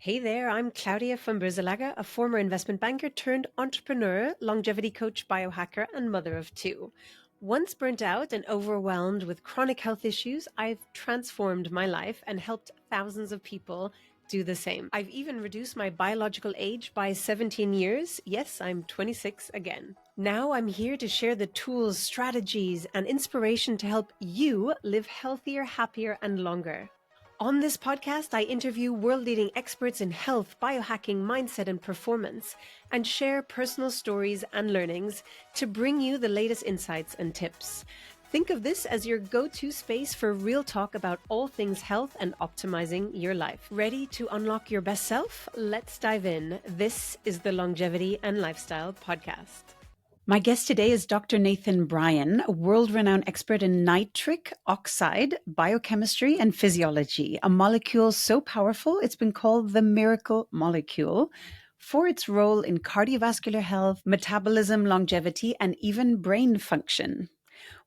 Hey there, I'm Claudia from Brizalaga, a former investment banker turned entrepreneur, longevity coach, biohacker, and mother of two. Once burnt out and overwhelmed with chronic health issues, I've transformed my life and helped thousands of people do the same. I've even reduced my biological age by 17 years. Yes, I'm 26 again. Now I'm here to share the tools, strategies, and inspiration to help you live healthier, happier, and longer. On this podcast, I interview world-leading experts in health, biohacking, mindset, and performance, and share personal stories and learnings to bring you the latest insights and tips. Think of this as your go-to space for real talk about all things health and optimizing your life. Ready to unlock your best self? Let's dive in. This is the Longevity and Lifestyle Podcast. My guest today is Dr. Nathan Bryan, a world-renowned expert in nitric oxide, biochemistry, and physiology, a molecule so powerful it's been called the miracle molecule for its role in cardiovascular health, metabolism, longevity, and even brain function.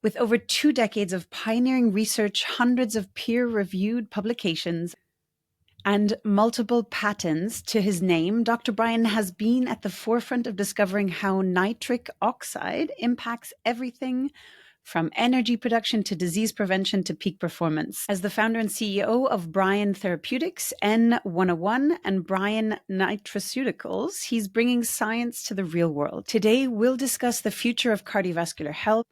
With over 2 decades of pioneering research, hundreds of peer-reviewed publications, and multiple patents to his name, Dr. Bryan has been at the forefront of discovering how nitric oxide impacts everything from energy production to disease prevention to peak performance. As the founder and CEO of Bryan Therapeutics, N101, and Bryan Nutraceuticals, he's bringing science to the real world. Today, we'll discuss the future of cardiovascular health,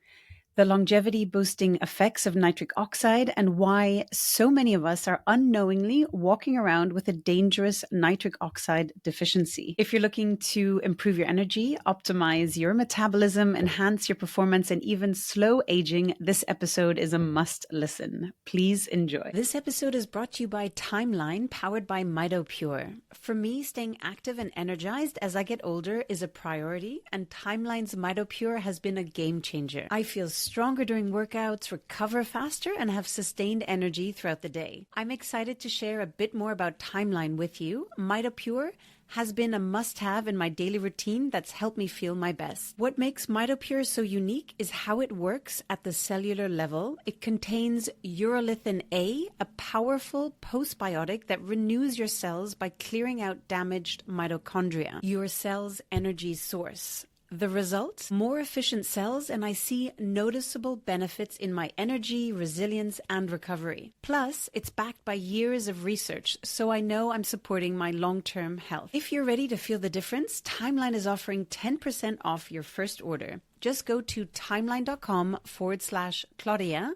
the longevity boosting effects of nitric oxide, and why so many of us are unknowingly walking around with a dangerous nitric oxide deficiency. If you're looking to improve your energy, optimize your metabolism, enhance your performance, and even slow aging, this episode is a must listen. Please enjoy. This episode is brought to you by Timeline, powered by MitoPure. For me, staying active and energized as I get older is a priority, and Timeline's MitoPure has been a game changer. I feel stronger during workouts, recover faster, and have sustained energy throughout the day. I'm excited to share a bit more about Timeline with you. MitoPure has been a must-have in my daily routine that's helped me feel my best. What makes MitoPure so unique is how it works at the cellular level. It contains urolithin A, a powerful postbiotic that renews your cells by clearing out damaged mitochondria, your cell's energy source. The result? More efficient cells, and I see noticeable benefits in my energy, resilience, and recovery. Plus, it's backed by years of research, so I know I'm supporting my long-term health. If you're ready to feel the difference, Timeline is offering 10% off your first order. Just go to timeline.com/Claudia.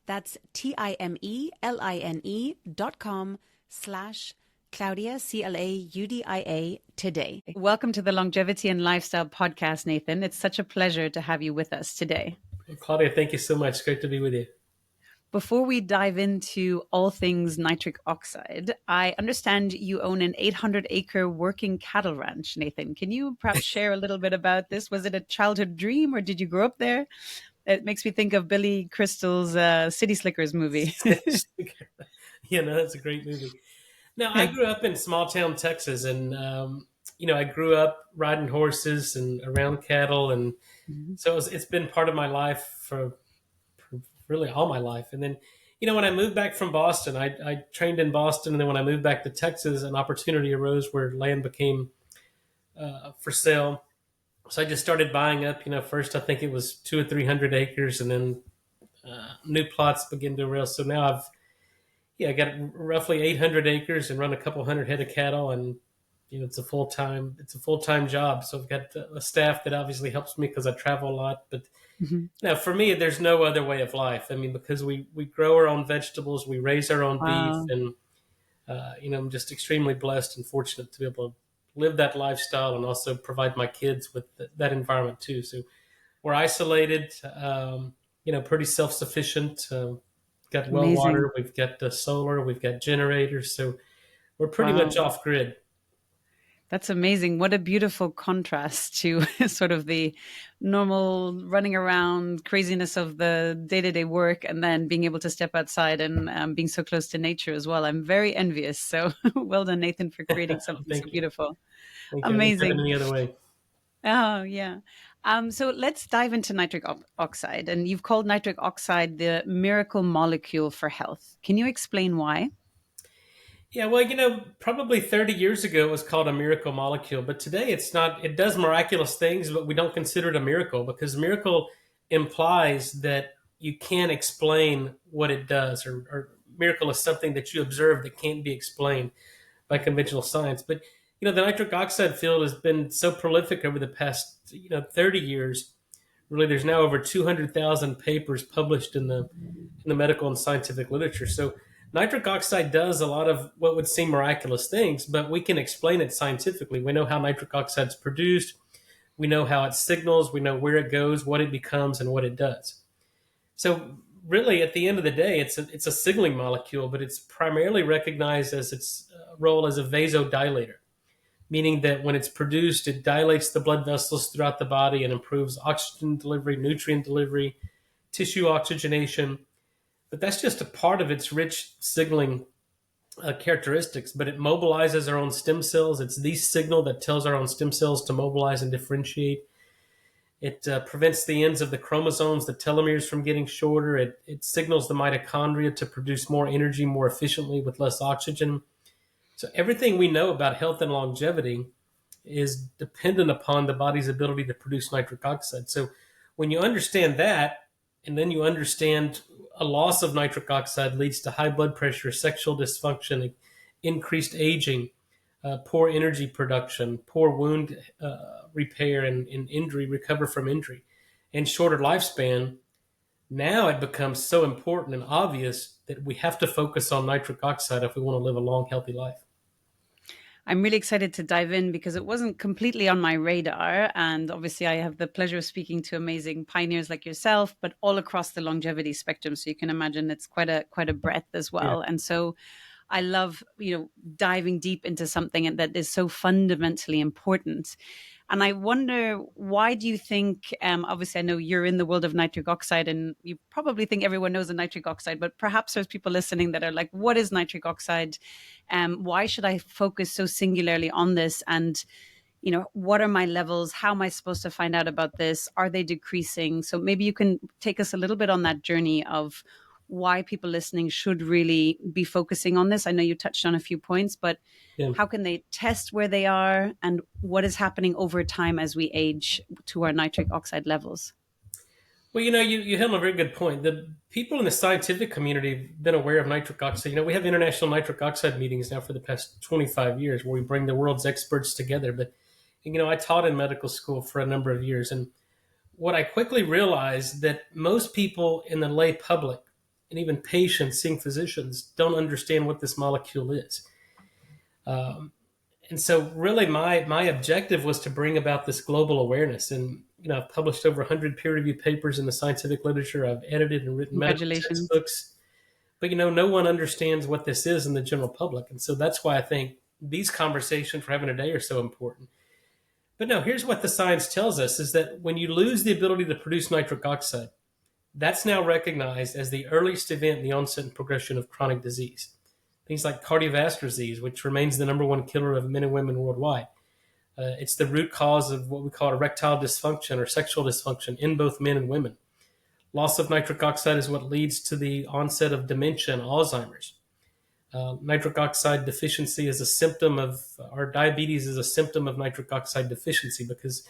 That's timeline.com/Claudia, Claudia, today. Welcome to the Longevity and Lifestyle Podcast, Nathan. It's such a pleasure to have you with us today. Well, Claudia, thank you so much. It's great to be with you. Before we dive into all things nitric oxide, I understand you own an 800-acre working cattle ranch, Nathan. Can you perhaps share a little bit about this? Was it a childhood dream or did you grow up there? It makes me think of Billy Crystal's City Slickers movie. That's a great movie. Now, I grew up in small town Texas, and I grew up riding horses and around cattle, and so it's been part of my life for really all my life. And then, when I moved back from Boston, I trained in Boston, and then when I moved back to Texas, an opportunity arose where land became for sale. So I just started buying up. First I think it was 200 or 300 acres, and then new plots began to arise. So now I got roughly 800 acres and run a couple hundred head of cattle, and it's a full time job. So I've got a staff that obviously helps me because I travel a lot. But now for me, there's no other way of life. I mean, because we grow our own vegetables, we raise our own beef, and I'm just extremely blessed and fortunate to be able to live that lifestyle and also provide my kids with that environment too. So we're isolated, pretty self-sufficient. Got well Amazing. water, we've got solar, we've got generators, so we're pretty much off grid. That's amazing. What a beautiful contrast to sort of the normal running around craziness of the day-to-day work, and then being able to step outside and being so close to nature as well. I'm very envious. So well done, Nathan, for creating something so beautiful. Thank you. Amazing. Any other way. Oh, yeah. So let's dive into nitric oxide. And you've called nitric oxide the miracle molecule for health. Can you explain why? Yeah, well, probably 30 years ago it was called a miracle molecule, but today it's not. It does miraculous things, but we don't consider it a miracle because miracle implies that you can't explain what it does, or miracle is something that you observe that can't be explained by conventional science. But the nitric oxide field has been so prolific over the past 30 years. Really, there's now over 200,000 papers published in the medical and scientific literature. So nitric oxide does a lot of what would seem miraculous things, but we can explain it scientifically. We know how nitric oxide is produced. We know how it signals. We know where it goes, what it becomes, and what it does. So really, at the end of the day, it's a signaling molecule, but it's primarily recognized as its role as a vasodilator, meaning that when it's produced, it dilates the blood vessels throughout the body and improves oxygen delivery, nutrient delivery, tissue oxygenation. But that's just a part of its rich signaling characteristics. But it mobilizes our own stem cells. It's the signal that tells our own stem cells to mobilize and differentiate. It prevents the ends of the chromosomes, the telomeres, from getting shorter. It signals the mitochondria to produce more energy more efficiently with less oxygen. So everything we know about health and longevity is dependent upon the body's ability to produce nitric oxide. So when you understand that, and then you understand a loss of nitric oxide leads to high blood pressure, sexual dysfunction, increased aging, poor energy production, poor wound repair and injury, recover from injury, and shorter lifespan. Now it becomes so important and obvious that we have to focus on nitric oxide if we want to live a long, healthy life. I'm really excited to dive in because it wasn't completely on my radar. And obviously, I have the pleasure of speaking to amazing pioneers like yourself, but all across the longevity spectrum. So you can imagine it's quite a breadth as Yeah. well. And so I love, diving deep into something that is so fundamentally important. And I wonder, why do you think, obviously, I know you're in the world of nitric oxide and you probably think everyone knows a nitric oxide, but perhaps there's people listening that are like, what is nitric oxide? Why should I focus so singularly on this? And what are my levels? How am I supposed to find out about this? Are they decreasing? So maybe you can take us a little bit on that journey of why people listening should really be focusing on this. I know you touched on a few points, but Yeah. how can they test where they are and what is happening over time as we age to our nitric oxide levels? Well, you hit on a very good point. The people in the scientific community have been aware of nitric oxide. We have international nitric oxide meetings now for the past 25 years where we bring the world's experts together. But, I taught in medical school for a number of years. And what I quickly realized that most people in the lay public and even patients seeing physicians don't understand what this molecule is. Um, and so really my objective was to bring about this global awareness. And I've published over 100 peer-reviewed papers in the scientific literature. I've edited and written medical Congratulations. textbooks, but no one understands what this is in the general public. And so that's why I think these conversations we're having today are so important. But no, here's what the science tells us is that when you lose the ability to produce nitric oxide, that's now recognized as the earliest event in the onset and progression of chronic disease. Things like cardiovascular disease, which remains the number one killer of men and women worldwide. It's the root cause of what we call erectile dysfunction or sexual dysfunction in both men and women. Loss of nitric oxide is what leads to the onset of dementia and Alzheimer's. Nitric oxide deficiency is a symptom of, or diabetes is a symptom of nitric oxide deficiency because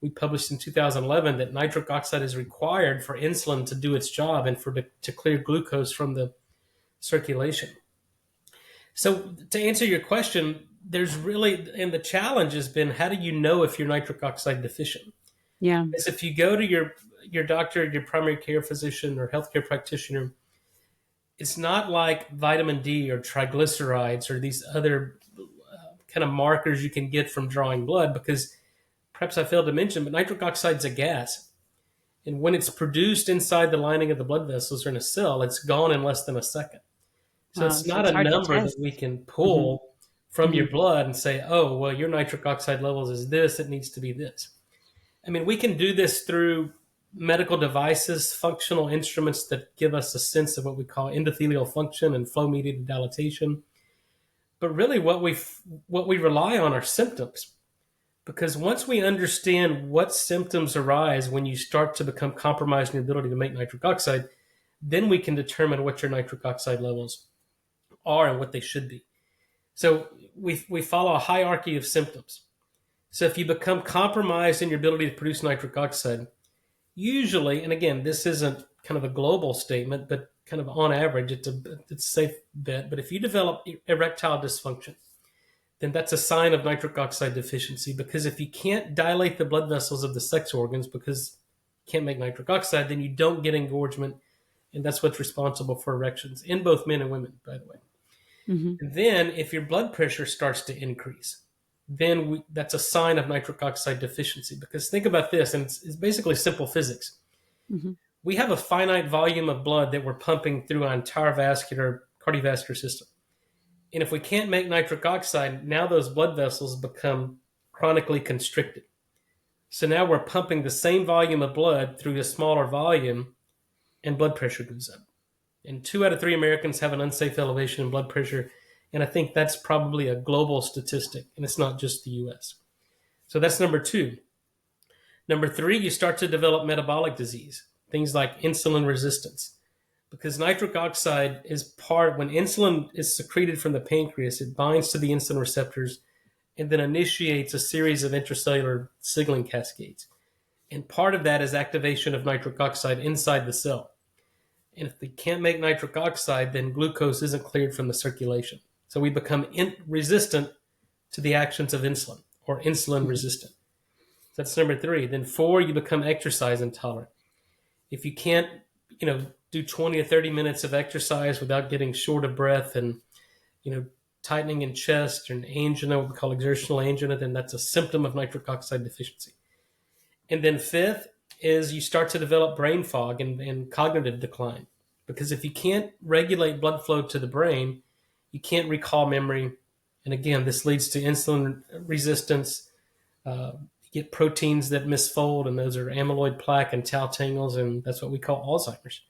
we published in 2011 that nitric oxide is required for insulin to do its job and to clear glucose from the circulation. So to answer your question, there's really, and the challenge has been, how do you know if you're nitric oxide deficient? Yeah. Because if you go to your doctor, your primary care physician or healthcare practitioner, it's not like vitamin D or triglycerides or these other kind of markers you can get from drawing blood, because perhaps I failed to mention, but nitric oxide is a gas. And when it's produced inside the lining of the blood vessels or in a cell, it's gone in less than a second. So Wow. it's So not it's a hard to number that test. we can Hmm. pull from Hmm. your blood and say, oh, well, your nitric oxide levels is this, it needs to be this. I mean, we can do this through medical devices, functional instruments that give us a sense of what we call endothelial function and flow mediated dilatation. But really what we rely on are symptoms. Because once we understand what symptoms arise when you start to become compromised in your ability to make nitric oxide, then we can determine what your nitric oxide levels are and what they should be. So we follow a hierarchy of symptoms. So if you become compromised in your ability to produce nitric oxide, usually, and again, this isn't kind of a global statement, but kind of on average, it's a safe bet. But if you develop erectile dysfunction, then that's a sign of nitric oxide deficiency, because if you can't dilate the blood vessels of the sex organs because you can't make nitric oxide, then you don't get engorgement, and that's what's responsible for erections in both men and women, by the way. Mm-hmm. And then if your blood pressure starts to increase, then that's a sign of nitric oxide deficiency. Because think about this, and it's basically simple physics. Mm-hmm. We have a finite volume of blood that we're pumping through our entire cardiovascular system. And if we can't make nitric oxide, now those blood vessels become chronically constricted. So now we're pumping the same volume of blood through a smaller volume, and blood pressure goes up. And 2 out of 3 Americans have an unsafe elevation in blood pressure. And I think that's probably a global statistic, and it's not just the US. So that's number 2. Number 3, you start to develop metabolic disease, things like insulin resistance. Because nitric oxide is when insulin is secreted from the pancreas, it binds to the insulin receptors and then initiates a series of intracellular signaling cascades. And part of that is activation of nitric oxide inside the cell. And if they can't make nitric oxide, then glucose isn't cleared from the circulation. So we become resistant to the actions of insulin, or insulin resistant. So that's number 3. Then 4, you become exercise intolerant. If you can't, do 20 or 30 minutes of exercise without getting short of breath and, tightening in chest and angina, what we call exertional angina, then that's a symptom of nitric oxide deficiency. And then 5th is you start to develop brain fog and cognitive decline. Because if you can't regulate blood flow to the brain, you can't recall memory. And again, this leads to insulin resistance. You get proteins that misfold, and those are amyloid plaque and tau tangles, and that's what we call Alzheimer's.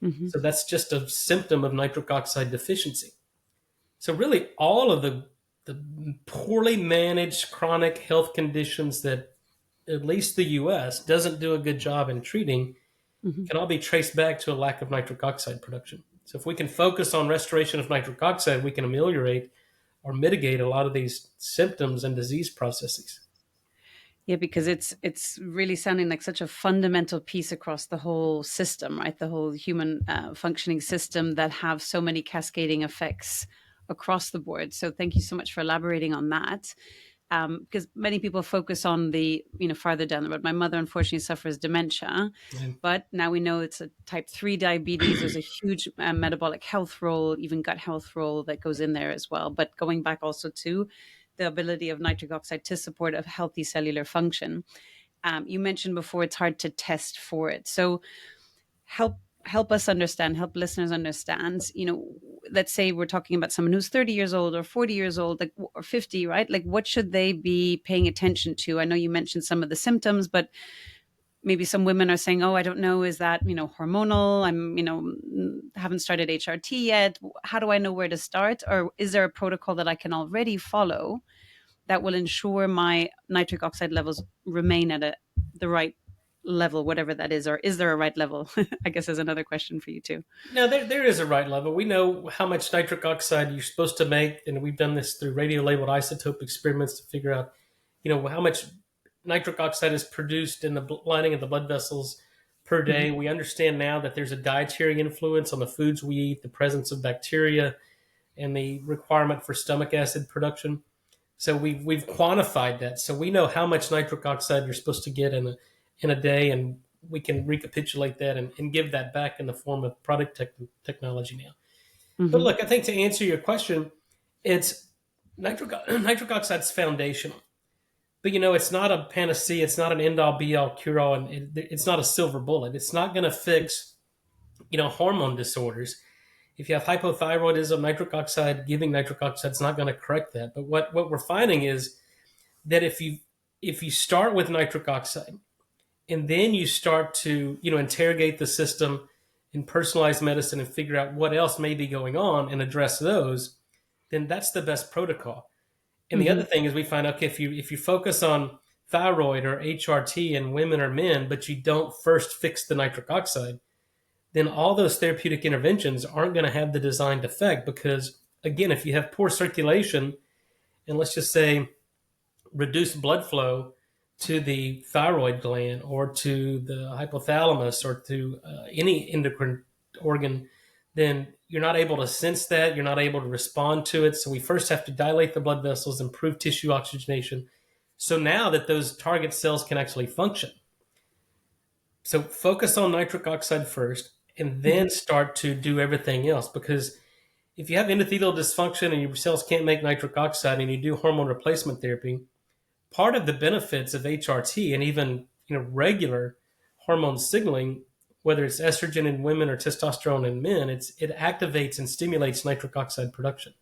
Mm-hmm. So that's just a symptom of nitric oxide deficiency. So really all of the poorly managed chronic health conditions that at least the US doesn't do a good job in treating can all be traced back to a lack of nitric oxide production. So if we can focus on restoration of nitric oxide, we can ameliorate or mitigate a lot of these symptoms and disease processes. Yeah, because it's really sounding like such a fundamental piece across the whole system, right? The whole human functioning system that have so many cascading effects across the board. So thank you so much for elaborating on that. Because many people focus on the, farther down the road. My mother unfortunately suffers dementia, but now we know it's a type 3 diabetes. There's a huge metabolic health role, even gut health role that goes in there as well. But going back also to the ability of nitric oxide to support a healthy cellular function. You mentioned before it's hard to test for it. So help us understand, help listeners understand, let's say we're talking about someone who's 30 years old or 40 years old, or 50, right? Like, what should they be paying attention to? I know you mentioned some of the symptoms, but maybe some women are saying, oh, I don't know, is that, hormonal? Haven't started HRT yet. How do I know where to start? Or is there a protocol that I can already follow that will ensure my nitric oxide levels remain at the right level, whatever that is? Or is there a right level? I guess is another question for you too. No, there is a right level. We know how much nitric oxide you're supposed to make, and we've done this through radio-labeled isotope experiments to figure out, how much nitric oxide is produced in the lining of the blood vessels per day. Mm-hmm. We understand now that there's a dietary influence on the foods we eat, the presence of bacteria, and the requirement for stomach acid production. So we've quantified that. So we know how much nitric oxide you're supposed to get in a day, and we can recapitulate that and give that back in the form of product technology now. Mm-hmm. But look, I think to answer your question, it's nitric oxide's foundational. But, it's not a panacea. It's not an end-all, be-all, cure-all, and it's not a silver bullet. It's not going to fix, hormone disorders. If you have hypothyroidism, giving nitric oxide is not going to correct that. But what we're finding is that if you start with nitric oxide, and then you start to, interrogate the system in personalized medicine and figure out what else may be going on and address those, then that's the best protocol. And the other thing is we find, okay, if you focus on thyroid or HRT in women or men, but you don't first fix the nitric oxide, then all those therapeutic interventions aren't going to have the designed effect, because again, if you have poor circulation, and let's just say reduced blood flow to the thyroid gland or to the hypothalamus or to any endocrine organ, then you're not able to sense that. You're not able to respond to it. So we first have to dilate the blood vessels, improve tissue oxygenation. So now that those target cells can actually function. So focus on nitric oxide first and then start to do everything else. Because if you have endothelial dysfunction and your cells can't make nitric oxide and you do hormone replacement therapy, part of the benefits of HRT and even regular hormone signaling, whether it's estrogen in women or testosterone in men, it activates and stimulates nitric oxide production,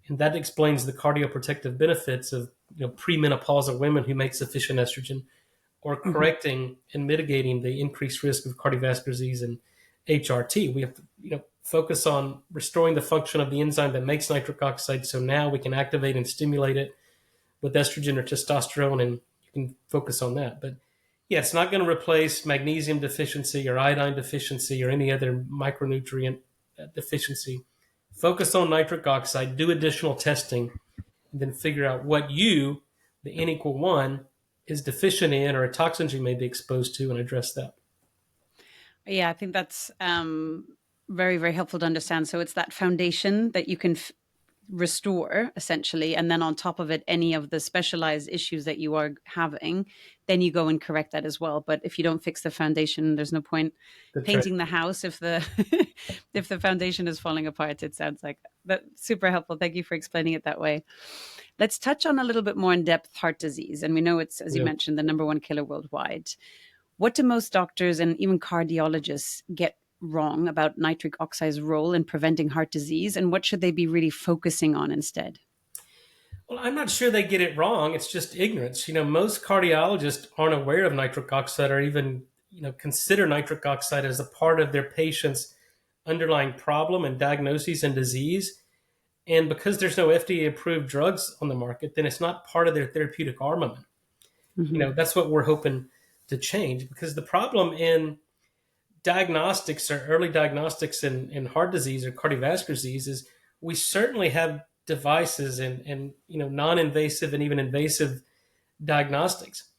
and that explains the cardioprotective benefits of premenopausal women who make sufficient estrogen, or correcting and mitigating the increased risk of cardiovascular disease and HRT. We have to focus on restoring the function of the enzyme that makes nitric oxide, so now we can activate and stimulate it with estrogen or testosterone, and you can focus on that. But yeah, it's not going to replace magnesium deficiency or iodine deficiency or any other micronutrient deficiency. Focus on nitric oxide, do additional testing, and then figure out what the N=1, is deficient in, or a toxin you may be exposed to, and address that. Yeah, I think that's very, very helpful to understand. So it's that foundation that you can restore, essentially, and then on top of it, any of the specialized issues that you are having, then you go and correct that as well. But if you don't fix the foundation, there's no point painting the house if the if the foundation is falling apart. It sounds like that. Super helpful. Thank you for explaining it that way. Let's touch on a little bit more in depth heart disease, and we know it's, as you mentioned, the number one killer worldwide. What do most doctors and even cardiologists get wrong about nitric oxide's role in preventing heart disease, and what should they be really focusing on instead? Well, I'm not sure they get it wrong. It's just ignorance. Most cardiologists aren't aware of nitric oxide, or even consider nitric oxide as a part of their patient's underlying problem and diagnoses and disease. And because there's no FDA approved drugs on the market, then it's not part of their therapeutic armament. That's what we're hoping to change, because the problem in diagnostics, or early diagnostics in heart disease or cardiovascular disease, is we certainly have devices and non-invasive and even invasive diagnostics.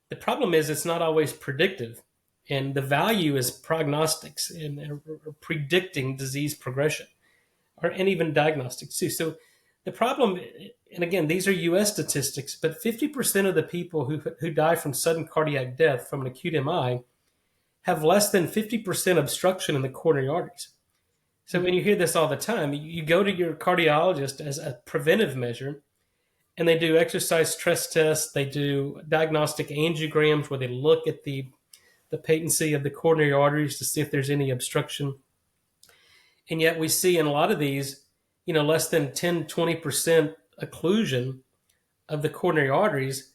The problem is it's not always predictive, and the value is prognostics and predicting disease progression, and even diagnostics too. So the problem, and again, these are U.S. statistics, but 50% of the people who die from sudden cardiac death from an acute MI have less than 50% obstruction in the coronary arteries. So when you hear this all the time, you go to your cardiologist as a preventive measure, and they do exercise stress tests, they do diagnostic angiograms where they look at the patency of the coronary arteries to see if there's any obstruction. And yet we see in a lot of these, less than 10, 20% occlusion of the coronary arteries.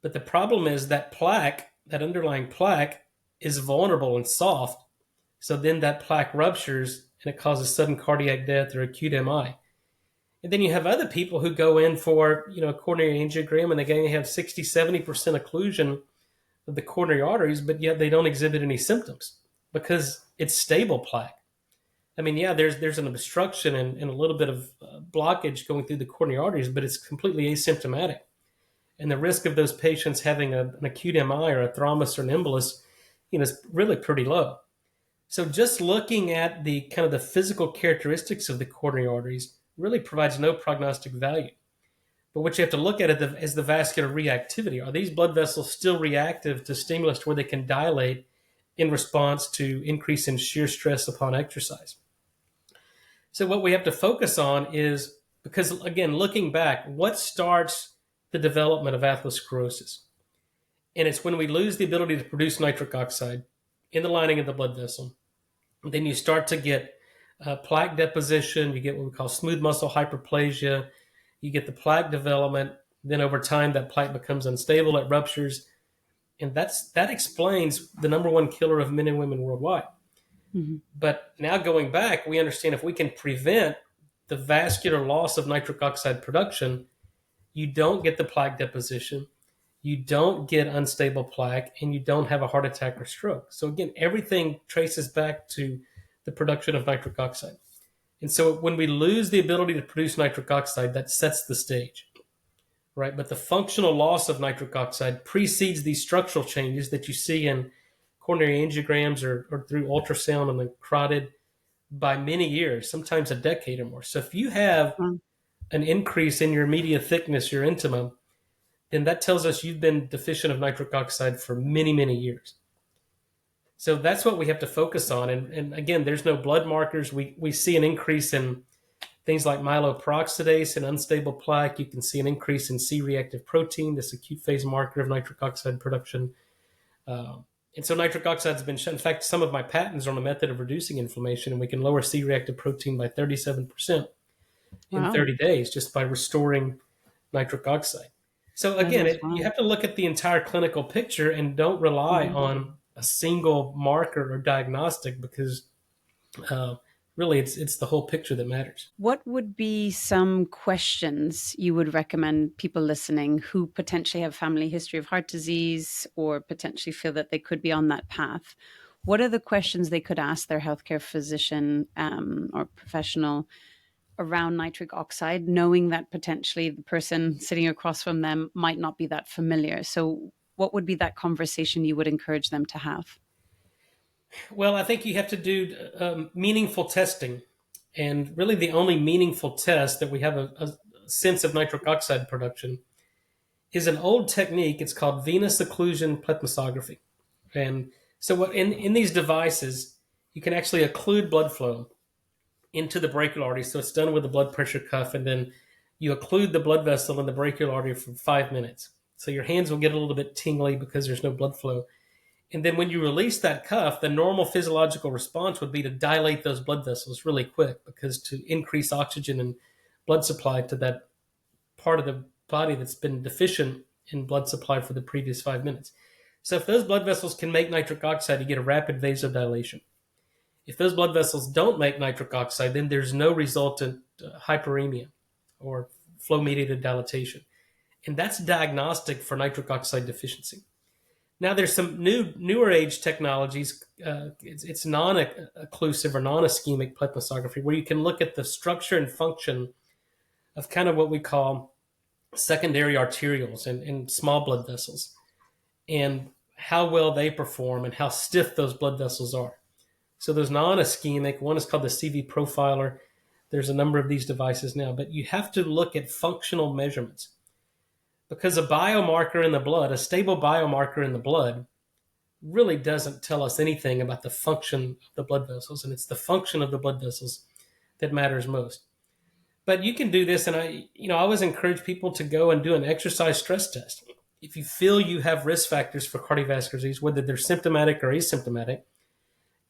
But the problem is that plaque, that underlying plaque, is vulnerable and soft. So then that plaque ruptures and it causes sudden cardiac death or acute MI. And then you have other people who go in for, a coronary angiogram, and they have 60, 70% occlusion of the coronary arteries, but yet they don't exhibit any symptoms because it's stable plaque. I mean, yeah, there's an obstruction and a little bit of blockage going through the coronary arteries, but it's completely asymptomatic. And the risk of those patients having an acute MI or a thrombus or an embolus, is really pretty low. So just looking at the kind of the physical characteristics of the coronary arteries really provides no prognostic value. But what you have to look at is the vascular reactivity. Are these blood vessels still reactive to stimulus where they can dilate in response to increase in shear stress upon exercise? So what we have to focus on is, because again, looking back, what starts the development of atherosclerosis? And it's when we lose the ability to produce nitric oxide in the lining of the blood vessel. Then you start to get plaque deposition. You get what we call smooth muscle hyperplasia. You get the plaque development. Then over time, that plaque becomes unstable. It ruptures. And that explains the number one killer of men and women worldwide. Mm-hmm. But now going back, we understand if we can prevent the vascular loss of nitric oxide production, you don't get the plaque deposition, you don't get unstable plaque, and you don't have a heart attack or stroke. So again, everything traces back to the production of nitric oxide. And so when we lose the ability to produce nitric oxide, that sets the stage, right? But the functional loss of nitric oxide precedes these structural changes that you see in coronary angiograms or through ultrasound on the carotid by many years, sometimes a decade or more. So if you have an increase in your media thickness, your intima, then that tells us you've been deficient of nitric oxide for many, many years. So that's what we have to focus on. And again, there's no blood markers. We see an increase in things like myeloperoxidase and unstable plaque. You can see an increase in C-reactive protein, this acute phase marker of nitric oxide production. And so nitric oxide has been shown. In fact, some of my patents are on the method of reducing inflammation, and we can lower C-reactive protein by 37% in 30 days just by restoring nitric oxide. So again, you have to look at the entire clinical picture and don't rely on a single marker or diagnostic, because really it's the whole picture that matters. What would be some questions you would recommend people listening who potentially have family history of heart disease or potentially feel that they could be on that path? What are the questions they could ask their healthcare physician or professional around nitric oxide, knowing that potentially the person sitting across from them might not be that familiar? So what would be that conversation you would encourage them to have? Well, I think you have to do meaningful testing. And really the only meaningful test that we have a sense of nitric oxide production is an old technique. It's called venous occlusion plethysmography. And so what in these devices, you can actually occlude blood flow into the brachial artery. So it's done with a blood pressure cuff, and then you occlude the blood vessel in the brachial artery for 5 minutes. So your hands will get a little bit tingly because there's no blood flow. And then when you release that cuff, the normal physiological response would be to dilate those blood vessels really quick, because to increase oxygen and blood supply to that part of the body that's been deficient in blood supply for the previous 5 minutes. So if those blood vessels can make nitric oxide, you get a rapid vasodilation. If those blood vessels don't make nitric oxide, then there's no resultant hyperemia or flow-mediated dilatation. And that's diagnostic for nitric oxide deficiency. Now, there's some newer age technologies. It's non-occlusive or non-ischemic plethysmography, where you can look at the structure and function of kind of what we call secondary arterioles and small blood vessels, and how well they perform and how stiff those blood vessels are. So there's non-ischemic. One is called the CV Profiler. There's a number of these devices now, but you have to look at functional measurements, because a biomarker in the blood, a stable biomarker in the blood, really doesn't tell us anything about the function of the blood vessels, and it's the function of the blood vessels that matters most. But you can do this, and I always encourage people to go and do an exercise stress test. If you feel you have risk factors for cardiovascular disease, whether they're symptomatic or asymptomatic,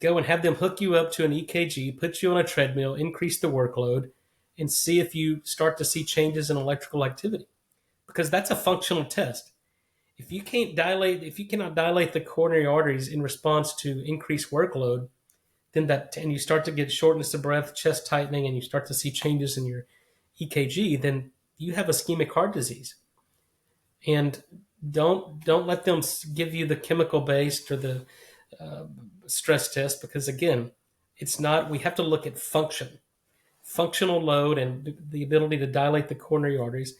go and have them hook you up to an EKG, put you on a treadmill, increase the workload, and see if you start to see changes in electrical activity, because that's a functional test. If you cannot dilate the coronary arteries in response to increased workload, then and you start to get shortness of breath, chest tightening, and you start to see changes in your EKG, then you have ischemic heart disease. And don't let them give you the chemical based or the stress test, because again, it's not. We have to look at functional load, and the ability to dilate the coronary arteries.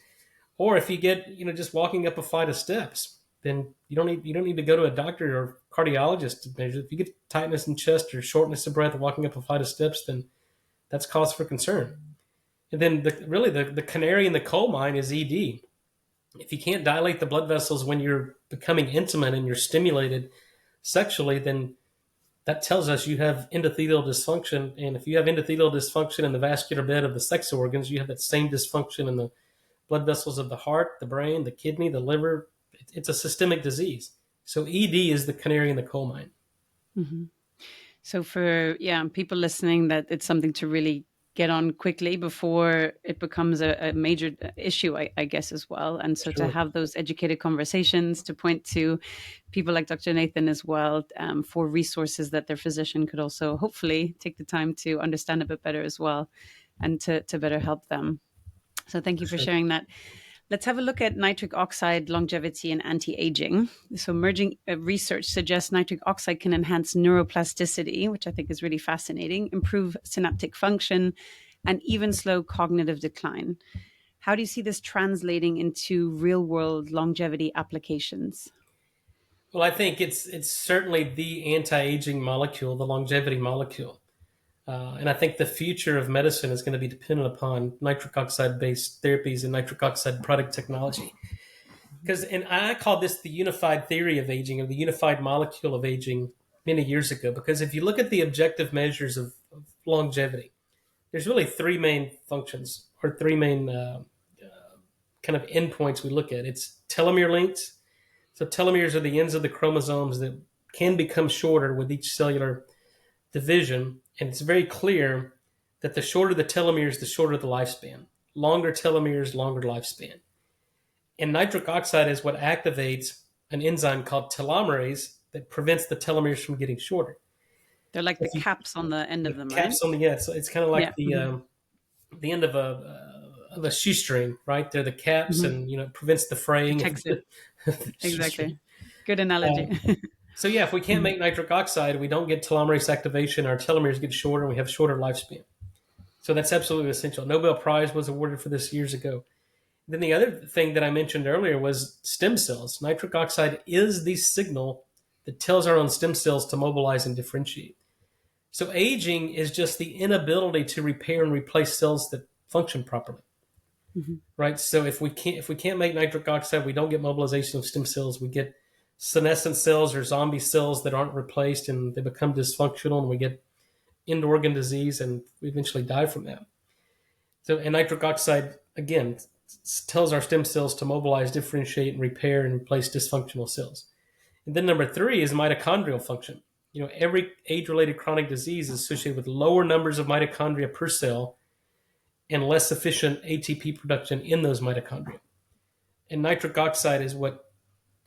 Or if you get just walking up a flight of steps, then you don't need to go to a doctor or cardiologist to measure. If you get tightness in chest or shortness of breath walking up a flight of steps, then that's cause for concern. And then the canary in the coal mine is ED. If you can't dilate the blood vessels when you're becoming intimate and you're stimulated sexually, then that tells us you have endothelial dysfunction. And if you have endothelial dysfunction in the vascular bed of the sex organs, you have that same dysfunction in the blood vessels of the heart, the brain, the kidney, the liver. It's a systemic disease. So ED is the canary in the coal mine. Mm-hmm. So for people listening, that it's something to really get on quickly before it becomes a major issue, I guess, as well. And so Sure. to have those educated conversations, to point to people like Dr. Nathan as well, for resources that their physician could also hopefully take the time to understand a bit better as well, and to better help them. So thank you for sharing that. Let's have a look at nitric oxide longevity and anti-aging. So emerging research suggests nitric oxide can enhance neuroplasticity, which I think is really fascinating, improve synaptic function, and even slow cognitive decline. How do you see this translating into real-world longevity applications? Well, I think it's certainly the anti-aging molecule, the longevity molecule. And I think the future of medicine is going to be dependent upon nitric oxide based therapies and nitric oxide product technology. And I call this the unified theory of aging, or the unified molecule of aging, many years ago. Because if you look at the objective measures of longevity, there's really three main functions, or three main kind of endpoints we look at. It's telomere lengths. So telomeres are the ends of the chromosomes that can become shorter with each cellular division. And it's very clear that the shorter the telomeres, the shorter the lifespan. Longer telomeres, longer lifespan. And nitric oxide is what activates an enzyme called telomerase that prevents the telomeres from getting shorter. They're like So the caps on the end of them, right? caps on the end. So it's kind of like Yeah. the end of a shoestring, right? They're the caps, and it prevents the fraying of Protects it. the shoestring. Exactly. Good analogy. So yeah, if we can't make nitric oxide, we don't get telomerase activation. Our telomeres get shorter, and we have shorter lifespan. So that's absolutely essential. Nobel Prize was awarded for this years ago. Then the other thing that I mentioned earlier was stem cells. Nitric oxide is the signal that tells our own stem cells to mobilize and differentiate. So aging is just the inability to repair and replace cells that function properly. Right? So if we can't make nitric oxide, we don't get mobilization of stem cells. We get senescent cells or zombie cells that aren't replaced, and they become dysfunctional, and we get end organ disease, and we eventually die from that. So, and nitric oxide, again, tells our stem cells to mobilize, differentiate, and repair and replace dysfunctional cells. And then number three is mitochondrial function. Every age-related chronic disease is associated with lower numbers of mitochondria per cell and less efficient ATP production in those mitochondria. And nitric oxide is what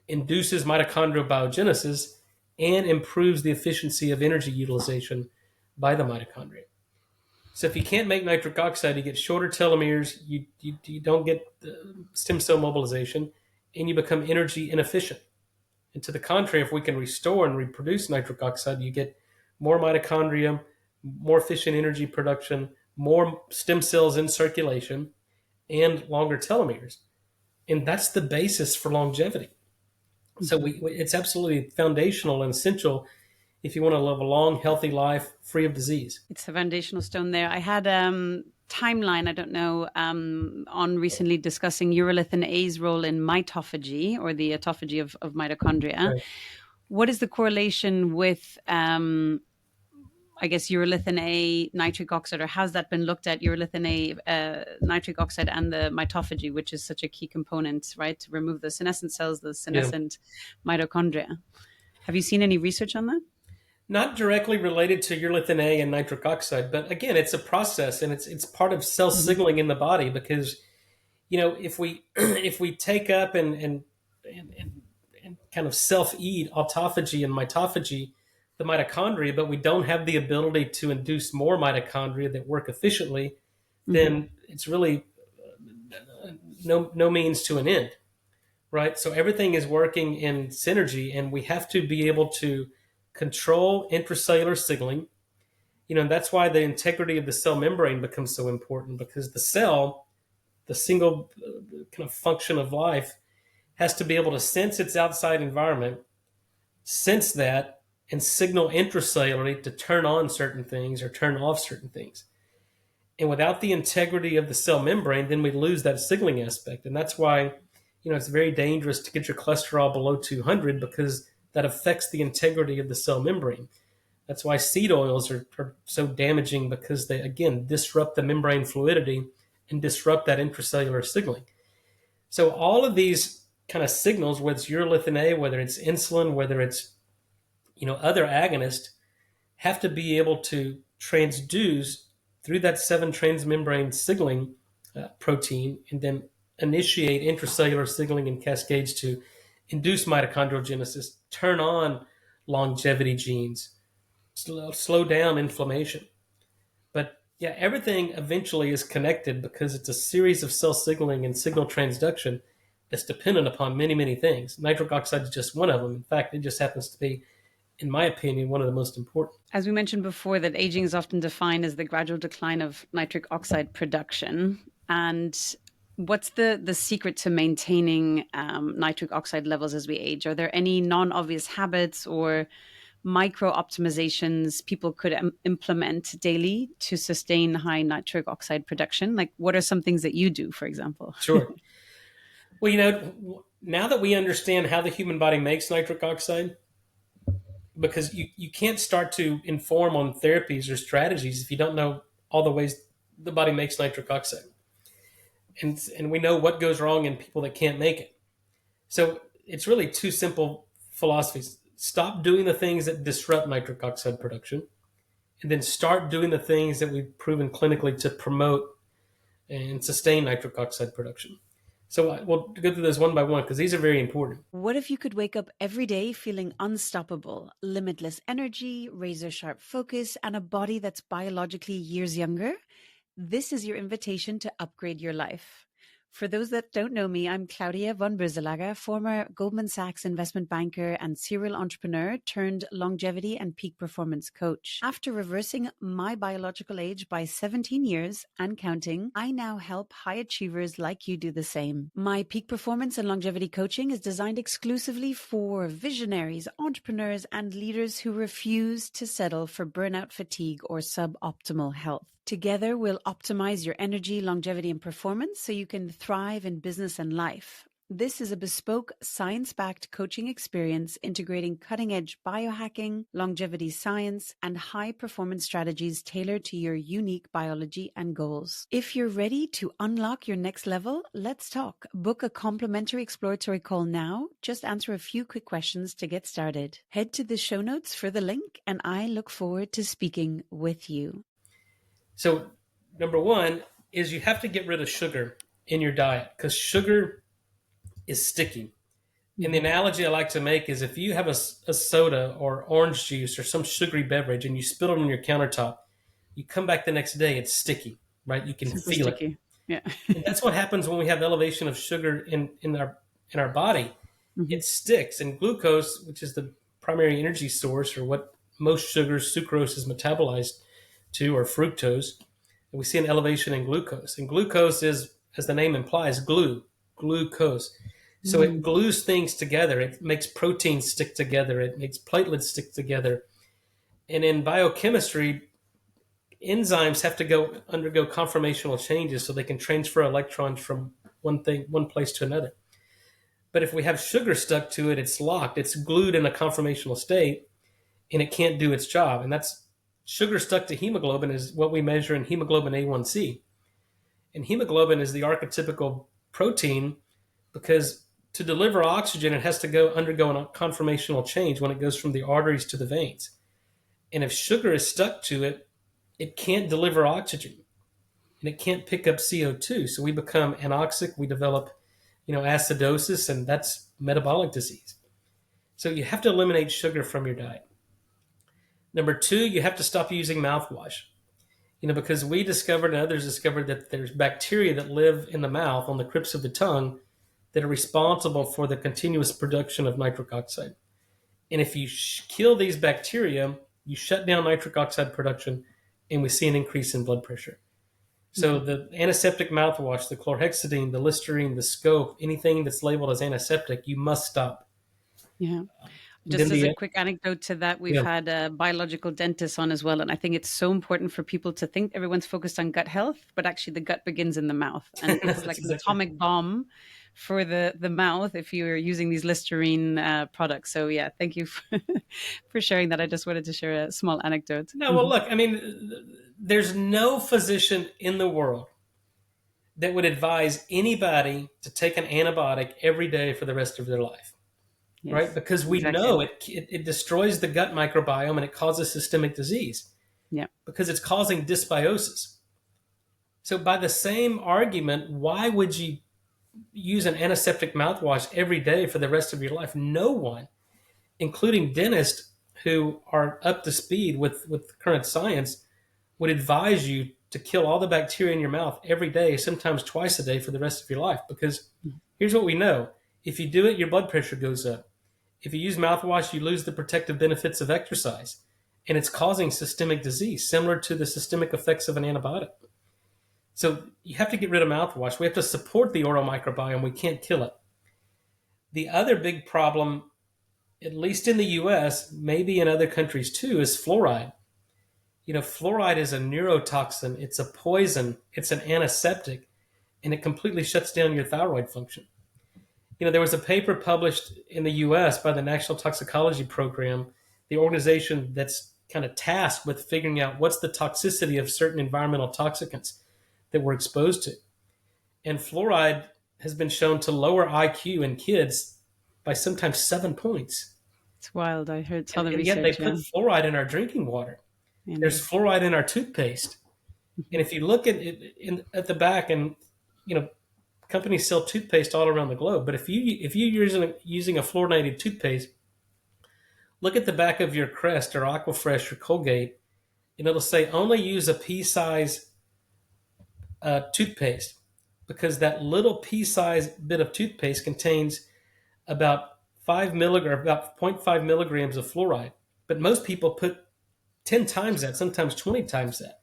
induces mitochondrial biogenesis and improves the efficiency of energy utilization by the mitochondria. So if you can't make nitric oxide, you get shorter telomeres, you don't get stem cell mobilization, and you become energy inefficient. And to the contrary, if we can restore and reproduce nitric oxide, you get more mitochondria, more efficient energy production, more stem cells in circulation, and longer telomeres. And that's the basis for longevity. So it's absolutely foundational and essential if you want to live a long, healthy life free of disease. It's a foundational stone there. I had timeline, I don't know, on recently discussing urolithin A's role in mitophagy, or the autophagy of mitochondria. Right. What is the correlation with, I guess, urolithin A, nitric oxide, or how's that been looked at, urolithin A, nitric oxide, and the mitophagy, which is such a key component, right, to remove the senescent cells, the senescent mitochondria? Have you seen any research on that? Not directly related to urolithin A and nitric oxide, but again, it's a process, and it's part of cell signaling in the body. Because if we if we take up and kind of self-eat autophagy and mitophagy, the mitochondria, but we don't have the ability to induce more mitochondria that work efficiently, then it's really no means to an end, right? So everything is working in synergy, and we have to be able to control intracellular signaling. And that's why the integrity of the cell membrane becomes so important, because the cell, the single kind of function of life, has to be able to sense its outside environment, sense that, and signal intracellularly to turn on certain things or turn off certain things. And without the integrity of the cell membrane, then we lose that signaling aspect. And that's why, it's very dangerous to get your cholesterol below 200, because that affects the integrity of the cell membrane. That's why seed oils are so damaging, because they, again, disrupt the membrane fluidity and disrupt that intracellular signaling. So all of these kind of signals, whether it's urolithin A, whether it's insulin, whether it's other agonists, have to be able to transduce through that 7 transmembrane signaling protein, and then initiate intracellular signaling and cascades to induce mitochondrial genesis, turn on longevity genes, slow down inflammation. But Yeah, everything eventually is connected because it's a series of cell signaling and signal transduction that's dependent upon many, many things. Nitric oxide is just one of them. In fact, it just happens to be, in my opinion, one of the most important. As we mentioned before, that aging is often defined as the gradual decline of nitric oxide production. And what's the secret to maintaining nitric oxide levels as we age? Are there any non-obvious habits or micro optimizations people could implement daily to sustain high nitric oxide production? Like, what are some things that you do, for example? Sure. Well, now that we understand how the human body makes nitric oxide, because you can't start to inform on therapies or strategies if you don't know all the ways the body makes nitric oxide. And we know what goes wrong in people that can't make it. So it's really two simple philosophies. Stop doing the things that disrupt nitric oxide production, and then start doing the things that we've proven clinically to promote and sustain nitric oxide production. So we'll go through those one by one because these are very important. What if you could wake up every day feeling unstoppable, limitless energy, razor sharp focus, and a body that's biologically years younger? This is your invitation to upgrade your life. For those that don't know me, I'm Claudia von Brüsselager, former Goldman Sachs investment banker and serial entrepreneur turned longevity and peak performance coach. After reversing my biological age by 17 years and counting, I now help high achievers like you do the same. My peak performance and longevity coaching is designed exclusively for visionaries, entrepreneurs, and leaders who refuse to settle for burnout, fatigue, or suboptimal health. Together, we'll optimize your energy, longevity, and performance so you can thrive in business and life. This is a bespoke, science-backed coaching experience integrating cutting-edge biohacking, longevity science, and high-performance strategies tailored to your unique biology and goals. If you're ready to unlock your next level, let's talk. Book a complimentary exploratory call now. Just answer a few quick questions to get started. Head to the show notes for the link, and I look forward to speaking with you. So, number one is you have to get rid of sugar in your diet because sugar is sticky. And the analogy I like to make is if you have a soda or orange juice or some sugary beverage and you spill it on your countertop, you come back the next day, it's sticky, right? You can Super feel sticky. it. Yeah. And that's what happens when we have elevation of sugar in our body. It sticks. And glucose, which is the primary energy source or what most sugars, sucrose is metabolized to, or fructose, and we see an elevation in glucose. And glucose is, as the name implies, glucose. So it glues things together. It makes proteins stick together. It makes platelets stick together. And in biochemistry, enzymes have to undergo conformational changes so they can transfer electrons from one place to another. But if we have sugar stuck to it, it's locked. It's glued in a conformational state, and it can't do its job. And that's sugar stuck to hemoglobin is what we measure in hemoglobin A1C. And hemoglobin is the archetypical protein because to deliver oxygen, it has to undergo a conformational change when it goes from the arteries to the veins. And if sugar is stuck to it, it can't deliver oxygen and it can't pick up CO2. So we become anoxic, we develop, acidosis, and that's metabolic disease. So you have to eliminate sugar from your diet. Number two, you have to stop using mouthwash. Because we discovered and others discovered that there's bacteria that live in the mouth on the crypts of the tongue that are responsible for the continuous production of nitric oxide. And if you kill these bacteria, you shut down nitric oxide production, and we see an increase in blood pressure. So the antiseptic mouthwash, the chlorhexidine, the Listerine, the Scope, anything that's labeled as antiseptic, you must stop. Yeah. Just as a quick anecdote to that, we've had a biological dentist on as well. And I think it's so important for people to think everyone's focused on gut health, but actually the gut begins in the mouth. And it's like an atomic bomb for the mouth if you're using these Listerine products. So yeah, thank you for sharing that. I just wanted to share a small anecdote. No, well, look, there's no physician in the world that would advise anybody to take an antibiotic every day for the rest of their life. Yes, right? Because we know it destroys the gut microbiome and it causes systemic disease. Yeah. Because it's causing dysbiosis. So by the same argument, why would you use an antiseptic mouthwash every day for the rest of your life? No one, including dentists who are up to speed with current science, would advise you to kill all the bacteria in your mouth every day, sometimes twice a day for the rest of your life. Because here's what we know: if you do it, your blood pressure goes up. If you use mouthwash, you lose the protective benefits of exercise, and it's causing systemic disease, similar to the systemic effects of an antibiotic. So you have to get rid of mouthwash. We have to support the oral microbiome. We can't kill it. The other big problem, at least in the US, maybe in other countries too, is fluoride. Fluoride is a neurotoxin. It's a poison. It's an antiseptic, and it completely shuts down your thyroid function. There was a paper published in the US by the National Toxicology Program, the organization that's kind of tasked with figuring out what's the toxicity of certain environmental toxicants that we're exposed to. And fluoride has been shown to lower IQ in kids by sometimes 7 points. It's wild. I saw the And research. yet they put fluoride in our drinking water. There's fluoride in our toothpaste. And if you look at it at the back, and companies sell toothpaste all around the globe, but if you're using a fluorinated toothpaste, look at the back of your Crest or Aquafresh or Colgate, and it'll say only use a pea-size toothpaste, because that little pea-size bit of toothpaste contains about 0.5 milligrams of fluoride. But most people put 10 times that, sometimes 20 times that.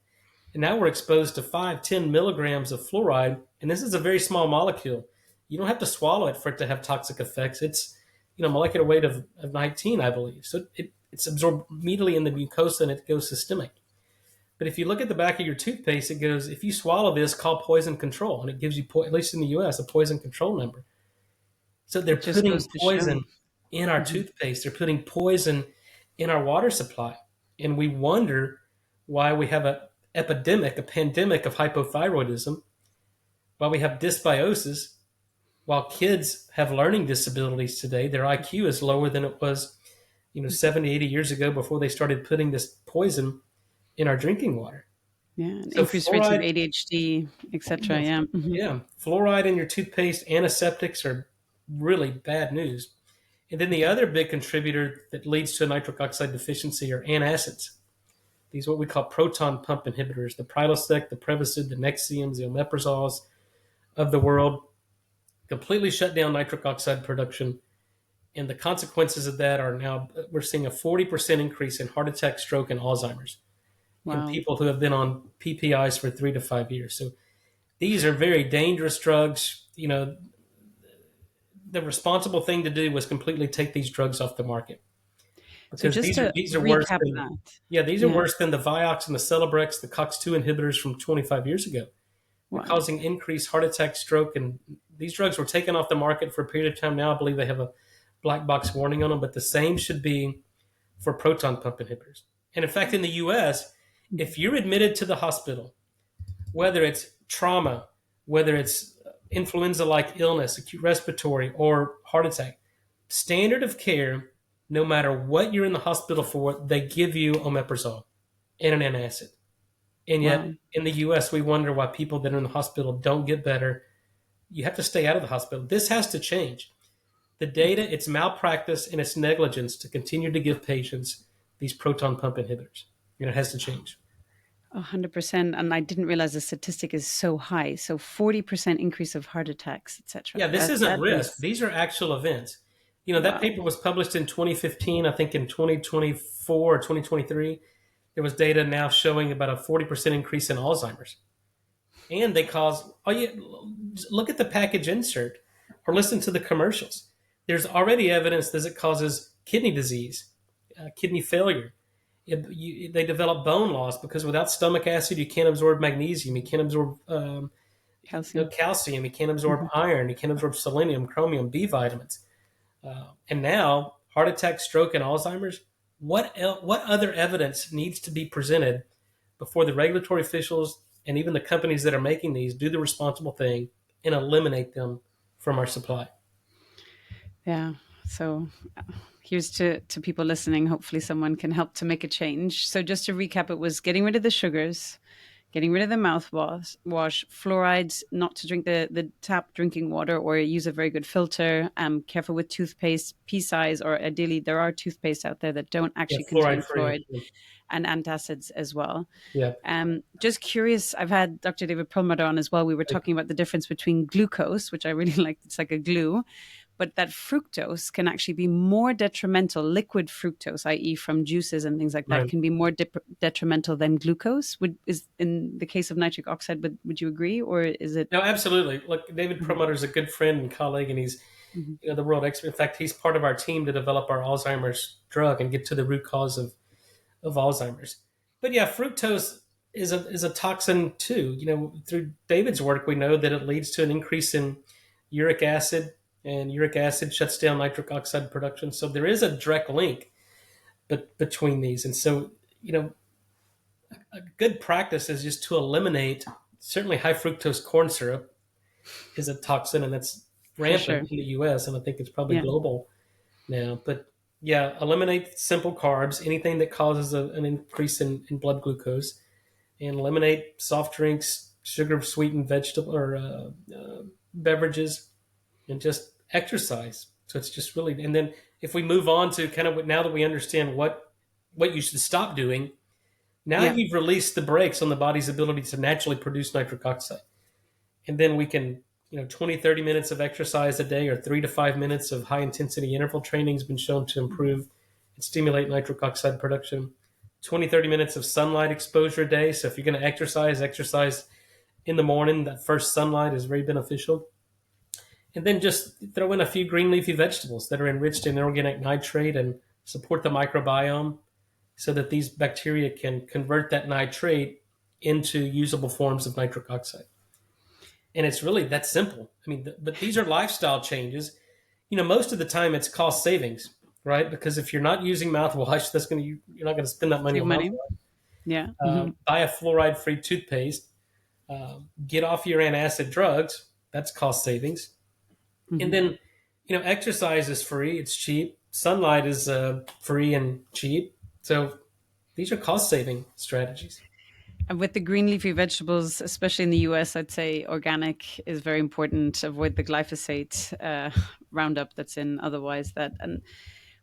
And now we're exposed to 5-10 milligrams of fluoride, and this is a very small molecule. You don't have to swallow it for it to have toxic effects. It's molecular weight of 19, I believe. So it's absorbed immediately in the mucosa, and it goes systemic. But if you look at the back of your toothpaste, it goes, if you swallow this, call poison control. And it gives you, at least in the US, a poison control number. So they're putting poison in our toothpaste. They're putting poison in our water supply. And we wonder why we have a pandemic of hypothyroidism, while we have dysbiosis, while kids have learning disabilities today. Their IQ is lower than it was 70, 80 years ago, before they started putting this poison in our drinking water. Yeah, increased rates of ADHD, etc. Yeah. Yeah, fluoride in your toothpaste, antiseptics are really bad news. And then the other big contributor that leads to a nitric oxide deficiency are antacids. These are what we call proton pump inhibitors: the Prilosec, the Prevacid, the Nexiums, the omeprazoles of the world completely shut down nitric oxide production. And the consequences of that are, now we're seeing a 40% increase in heart attack, stroke, and Alzheimer's in people who have been on PPIs for 3 to 5 years. So these are very dangerous drugs. The responsible thing to do was completely take these drugs off the market. Because these are worse than, these are worse than the Vioxx and the Celebrex, the COX-2 inhibitors from 25 years ago. They're causing increased heart attack, stroke, and these drugs were taken off the market for a period of time now. I believe they have a black box warning on them, but the same should be for proton pump inhibitors. And in fact, in the US, if you're admitted to the hospital, whether it's trauma, whether it's influenza-like illness, acute respiratory, or heart attack, standard of care, no matter what you're in the hospital for, they give you omeprazole and an antacid. And yet in the US, we wonder why people that are in the hospital don't get better. You have to stay out of the hospital. This has to change. The data, it's malpractice and it's negligence to continue to give patients these proton pump inhibitors. It has to change. 100%. And I didn't realize the statistic is so high. So 40% increase of heart attacks, etc. Yeah, this isn't risk. These are actual events. That paper was published in 2015. I think in 2024 or 2023, there was data now showing about a 40% increase in Alzheimer's. And they cause, look at the package insert or listen to the commercials. There's already evidence that it causes kidney disease, kidney failure. They develop bone loss because without stomach acid, you can't absorb magnesium, you can't absorb calcium, you can't absorb iron, you can't absorb selenium, chromium, B vitamins. And now, heart attack, stroke, and Alzheimer's. What other evidence needs to be presented before the regulatory officials and even the companies that are making these do the responsible thing and eliminate them from our supply? Yeah. So here's to people listening. Hopefully someone can help to make a change. So just to recap, it was getting rid of the sugars, getting rid of the mouthwash, fluorides, not to drink the tap drinking water or use a very good filter. Careful with toothpaste, pea size, or ideally there are toothpaste out there that don't Yeah, actually fluoride contain free. fluoride and antacids as well. Yeah, Just curious, I've had Dr. David Perlmutter on as well. We were talking about the difference between glucose, which I really like, it's like a glue, but that fructose can actually be more detrimental. Liquid fructose, i.e., from juices and things like that, right. can be more detrimental than glucose. Is in the case of nitric oxide, but would you agree, or is it? No, absolutely. Look, David Mhm, Perlmutter is a good friend and colleague, and he's mhm. the world expert. In fact, he's part of our team to develop our Alzheimer's drug and get to the root cause of Alzheimer's. But yeah, fructose is a toxin too. Through David's work, we know that it leads to an increase in uric acid, and uric acid shuts down nitric oxide production. So there is a direct link between these. And so, a good practice is just to eliminate certainly high fructose corn syrup is a toxin, and that's For sure. rampant in the U.S. and I think it's probably Yeah. global now. But yeah, eliminate simple carbs, anything that causes an increase in blood glucose, and eliminate soft drinks, sugar sweetened vegetable or beverages, and just exercise. So it's just really, and then if we move on to kind of now that we understand what you should stop doing, now Yeah. you've released the brakes on the body's ability to naturally produce nitric oxide. And then we can, 20, 30 minutes of exercise a day or 3 to 5 minutes of high intensity interval training has been shown to improve and stimulate nitric oxide production. 20, 30 minutes of sunlight exposure a day. So if you're going to exercise in the morning. That first sunlight is very beneficial. And then just throw in a few green leafy vegetables that are enriched in organic nitrate and support the microbiome so that these bacteria can convert that nitrate into usable forms of nitric oxide. And it's really that simple. I mean, but these are lifestyle changes. Most of the time it's cost savings, right? Because if you're not using mouthwash, you're not going to spend that money Save on money. mouthwash. Yeah. Hmm. Buy a fluoride-free toothpaste. Get off your antacid drugs. That's cost savings. And Hmm. then, exercise is free. It's cheap. Sunlight is free and cheap. So these are cost-saving strategies. And with the green leafy vegetables, especially in the US, I'd say organic is very important. Avoid the glyphosate Roundup that's in otherwise. That and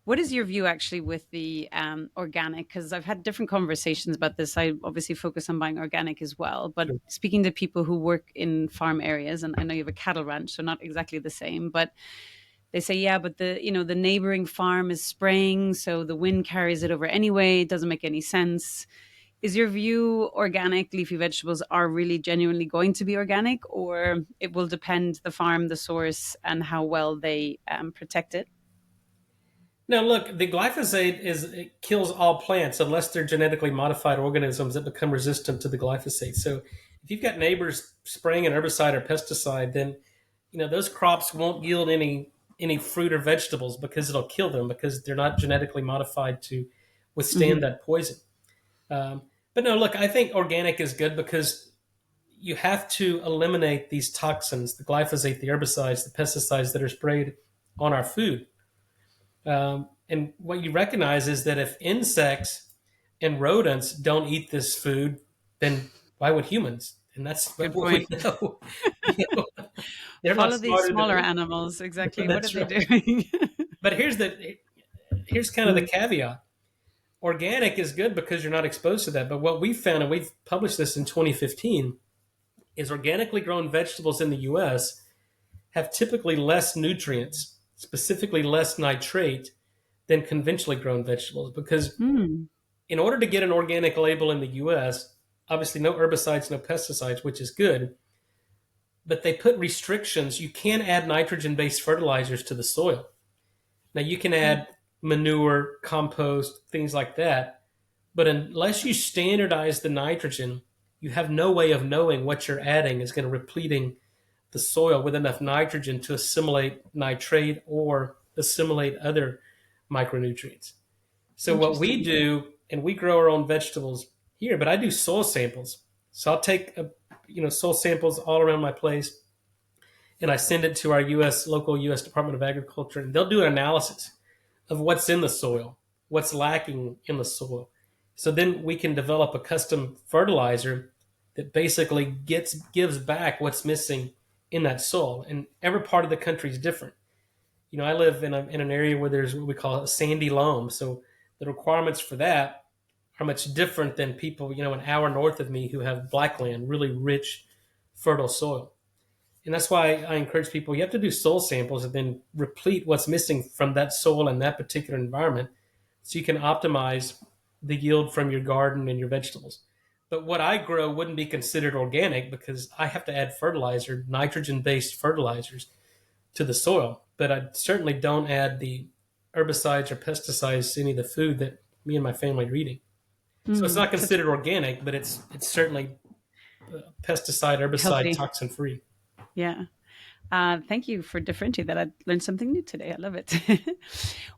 what is your view actually with the organic? Because I've had different conversations about this. I obviously focus on buying organic as well, but Sure. speaking to people who work in farm areas, and I know you have a cattle ranch, so not exactly the same, but they say, yeah, but the neighboring farm is spraying, so the wind carries it over anyway. It doesn't make any sense. Is your view organic leafy vegetables are really genuinely going to be organic, or it will depend the farm, the source, and how well they protect it? Now, look, the glyphosate it kills all plants unless they're genetically modified organisms that become resistant to the glyphosate. So, if you've got neighbors spraying an herbicide or pesticide, then those crops won't yield any fruit or vegetables because it'll kill them because they're not genetically modified to withstand Hmm. that poison. Um, but no, look, I think organic is good because you have to eliminate these toxins, the glyphosate, the herbicides, the pesticides that are sprayed on our food. And what you recognize is that if insects and rodents don't eat this food, then why would humans? And that's Good what we point. know. You know, they're not Follow these smarter than smaller we animals. are. Exactly. What are That's they right. doing? But here's kind of the Mm, caveat. Organic is good because you're not exposed to that. But what we found, and we've published this in 2015, is organically grown vegetables in the U.S. have typically less nutrients, specifically less nitrate, than conventionally grown vegetables. Because mm, in order to get an organic label in the U.S., obviously no herbicides, no pesticides, which is good, but they put restrictions. You can't add nitrogen-based fertilizers to the soil. Now you can mm. add manure, compost, things like that, but unless you standardize the nitrogen, you have no way of knowing what you're adding is going to repleting the soil with enough nitrogen to assimilate nitrate or assimilate other micronutrients. So what we Interesting. do, and we grow our own vegetables here, but I do soil samples. So I'll take soil samples all around my place, and I send it to our local U.S. Department of Agriculture, and they'll do an analysis of what's in the soil, what's lacking in the soil. So then we can develop a custom fertilizer that basically gives back what's missing in that soil. And every part of the country is different. I live in an area where there's what we call a sandy loam. So the requirements for that are much different than people, an hour north of me who have blackland, really rich, fertile soil. And that's why I encourage people, you have to do soil samples and then replete what's missing from that soil and that particular environment so you can optimize the yield from your garden and your vegetables. But what I grow wouldn't be considered organic because I have to add fertilizer, nitrogen-based fertilizers to the soil. But I certainly don't add the herbicides or pesticides to any of the food that me and my family are eating. So it's not considered organic, but it's certainly pesticide, herbicide, Healthy. toxin free. Yeah. Thank you for differentiating that. I learned something new today. I love it.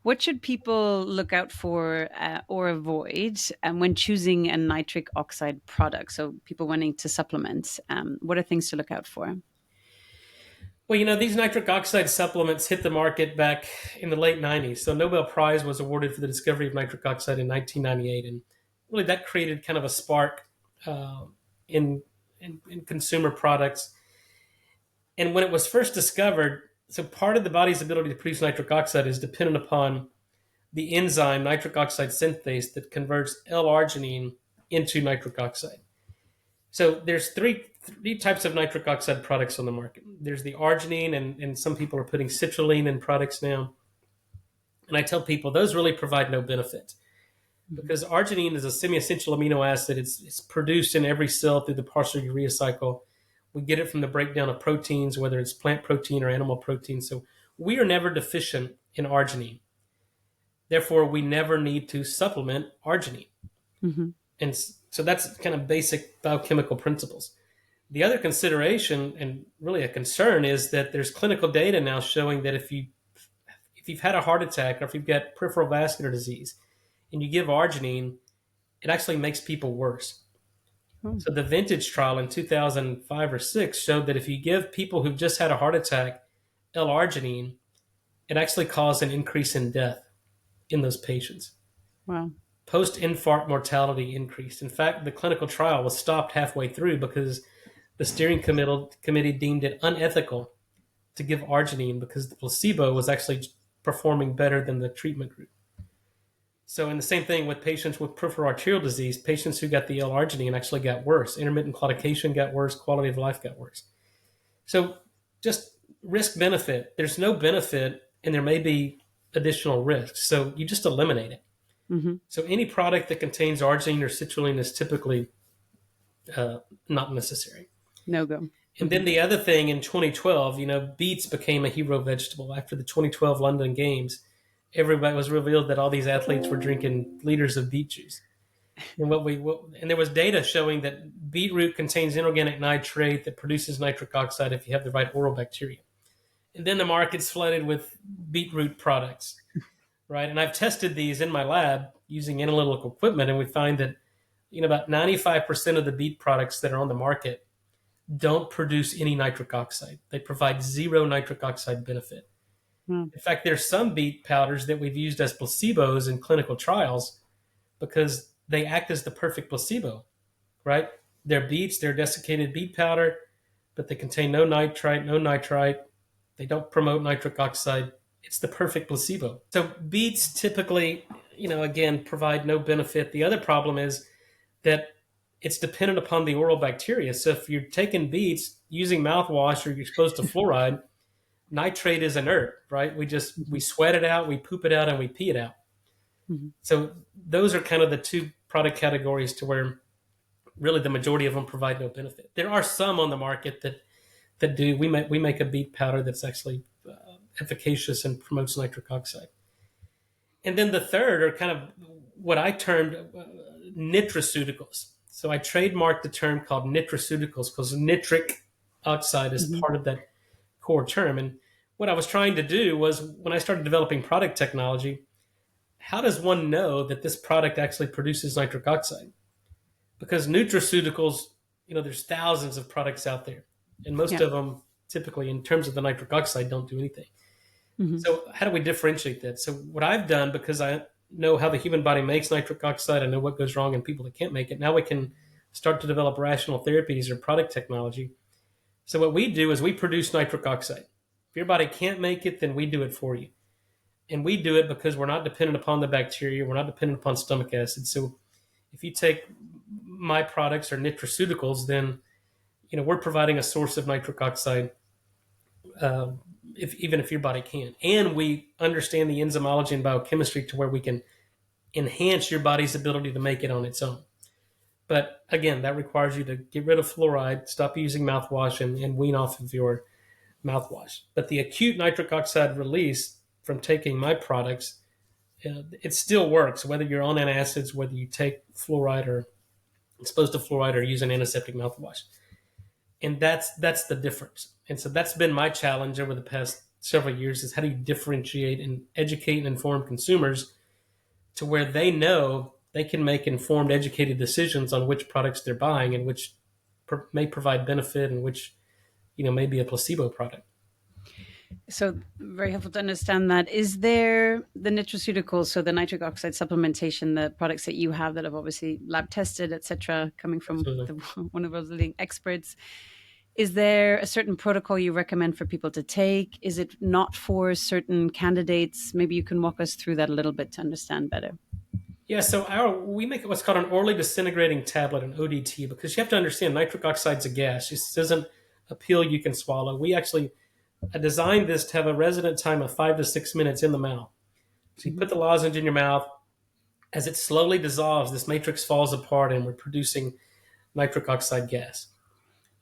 What should people look out for or avoid when choosing a nitric oxide product? So people wanting to supplement, what are things to look out for? Well, these nitric oxide supplements hit the market back in the late 90s. So Nobel Prize was awarded for the discovery of nitric oxide in 1998. And really that created kind of a spark in consumer products. And when it was first discovered, so part of the body's ability to produce nitric oxide is dependent upon the enzyme nitric oxide synthase that converts L-arginine into nitric oxide. So there's three types of nitric oxide products on the market. There's the arginine, and some people are putting citrulline in products now. And I tell people those really provide no benefit because arginine is a semi-essential amino acid. It's produced in every cell through the partial urea cycle. We get it from the breakdown of proteins, whether it's plant protein or animal protein. So we are never deficient in arginine. Therefore, we never need to supplement arginine. Mm-hmm. And so that's kind of basic biochemical principles. The other consideration and really a concern is that there's clinical data now showing that if you've had a heart attack or if you've got peripheral vascular disease and you give arginine, it actually makes people worse. So the Vintage trial in 2005 or 6 showed that if you give people who've just had a heart attack L-arginine, it actually caused an increase in death in those patients. Wow. Post-infarct mortality increased. In fact, the clinical trial was stopped halfway through because the steering committee deemed it unethical to give arginine because the placebo was actually performing better than the treatment group. So, and the same thing with patients with peripheral arterial disease, patients who got the L-arginine actually got worse. Intermittent claudication got worse. Quality of life got worse. So just risk-benefit. There's no benefit, and there may be additional risks. So you just eliminate it. Mm-hmm. So any product that contains arginine or citrulline is typically not necessary. No go. And then the other thing in 2012, beets became a hero vegetable after the 2012 London Games. Everybody was revealed that all these athletes were drinking liters of beet juice. And and there was data showing that beetroot contains inorganic nitrate that produces nitric oxide if you have the right oral bacteria. And then the market's flooded with beetroot products, right? And I've tested these in my lab using analytical equipment, and we find that about 95% of the beet products that are on the market don't produce any nitric oxide. They provide zero nitric oxide benefit. In fact, there's some beet powders that we've used as placebos in clinical trials because they act as the perfect placebo, right? They're beets, they're desiccated beet powder, but they contain no nitrite, no nitrite. They don't promote nitric oxide. It's the perfect placebo. So beets typically, again, provide no benefit. The other problem is that it's dependent upon the oral bacteria. So if you're taking beets using mouthwash or you're exposed to fluoride, nitrate is inert, right? We sweat it out, we poop it out, and we pee it out. Mm-hmm. So those are kind of the two product categories to where really the majority of them provide no benefit. There are some on the market that do. We make a beet powder that's actually efficacious and promotes nitric oxide. And then the third are kind of what I termed nutraceuticals. So I trademarked the term called nutraceuticals because nitric oxide is part of that core term. And what I was trying to do was when I started developing product technology, how does one know that this product actually produces nitric oxide? Because nutraceuticals, there's thousands of products out there, and most of them typically in terms of the nitric oxide don't do anything. Mm-hmm. So how do we differentiate that? So what I've done, because I know how the human body makes nitric oxide, I know what goes wrong in people that can't make it. Now we can start to develop rational therapies or product technology. So what we do is we produce nitric oxide. If your body can't make it, then we do it for you. And we do it because we're not dependent upon the bacteria. We're not dependent upon stomach acid. So if you take my products or nutraceuticals, then we're providing a source of nitric oxide, even if your body can't. And we understand the enzymology and biochemistry to where we can enhance your body's ability to make it on its own. But again, that requires you to get rid of fluoride, stop using mouthwash, and wean off of your mouthwash. But the acute nitric oxide release from taking my products, it still works, whether you're on antacids, whether you take fluoride or exposed to fluoride or use an antiseptic mouthwash. And that's the difference. And so that's been my challenge over the past several years, is how do you differentiate and educate and inform consumers to where they know they can make informed, educated decisions on which products they're buying and which may provide benefit and which may be a placebo product. So very helpful to understand that. Is there the nutraceuticals, so the nitric oxide supplementation, the products that you have that have obviously lab tested, etc., coming from one of those leading experts, is there a certain protocol you recommend for people to take? Is it not for certain candidates? Maybe you can walk us through that a little bit to understand better. Yeah, so we make what's called an orally disintegrating tablet, an ODT, because you have to understand nitric oxide's a gas. It isn't a pill you can swallow. I designed this to have a resident time of 5 to 6 minutes in the mouth. So you put the lozenge in your mouth. As it slowly dissolves, this matrix falls apart and we're producing nitric oxide gas.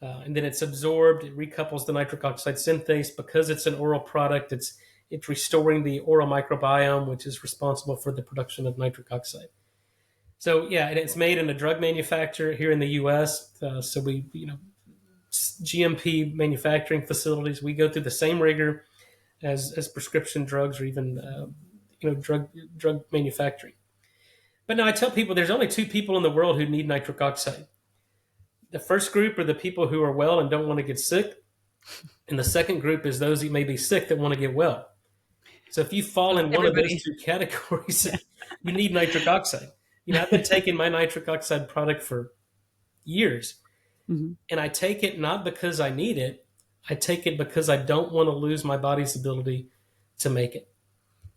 And then it's absorbed. It recouples the nitric oxide synthase. Because it's an oral product, it's restoring the oral microbiome, which is responsible for the production of nitric oxide. So yeah, and it's made in a drug manufacturer here in the U.S. So we, GMP manufacturing facilities. We go through the same rigor as prescription drugs or even drug manufacturing. But now I tell people there's only two people in the world who need nitric oxide. The first group are the people who are well and don't want to get sick, and the second group is those who may be sick that want to get well. So if you fall in one of those two categories, you need nitric oxide. I've been taking my nitric oxide product for years. Mm-hmm. And I take it not because I need it. I take it because I don't want to lose my body's ability to make it.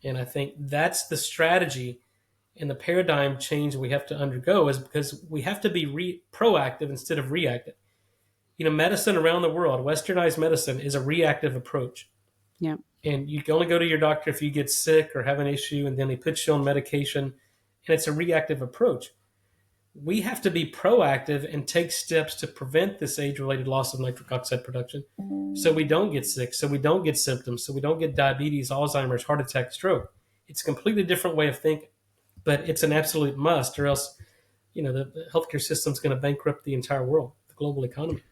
And I think that's the strategy and the paradigm change we have to undergo, is because we have to be proactive instead of reactive. Medicine around the world, westernized medicine, is a reactive approach. Yeah. And you can only go to your doctor if you get sick or have an issue, and then they put you on medication, and it's a reactive approach. We have to be proactive and take steps to prevent this age-related loss of nitric oxide production so we don't get sick, so we don't get symptoms, so we don't get diabetes, Alzheimer's, heart attack, stroke. It's a completely different way of thinking, but it's an absolute must, or else, the healthcare system's going to bankrupt the entire world, the global economy.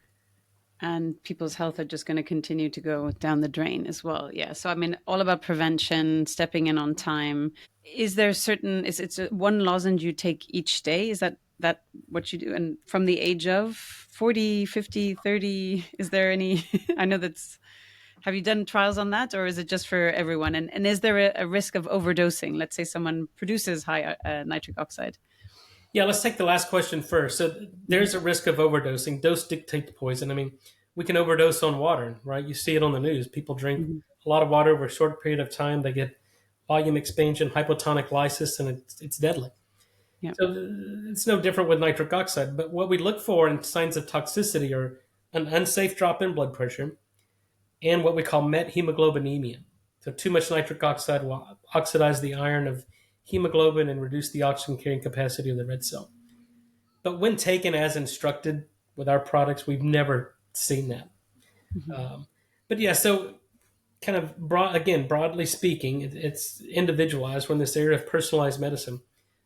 And people's health are just going to continue to go down the drain as well. Yeah. So, all about prevention, stepping in on time. Is there it's one lozenge you take each day? Is that what you do? And from the age of 40, 50, 30, is there any, I know have you done trials on that, or is it just for everyone? And is there a risk of overdosing? Let's say someone produces high nitric oxide. Yeah, let's take the last question first. So there's a risk of overdosing. Dose dictates poison. We can overdose on water, right? You see it on the news. People drink a lot of water over a short period of time. They get volume expansion, hypotonic lysis, and it's deadly. Yep. So it's no different with nitric oxide. But what we look for in signs of toxicity are an unsafe drop in blood pressure and what we call methemoglobinemia. So too much nitric oxide will oxidize the iron of hemoglobin and reduce the oxygen carrying capacity of the red cell. But when taken as instructed with our products, we've never seen that. Mm-hmm. But yeah, so kind of broadly speaking, it's individualized. We're in this area of personalized medicine.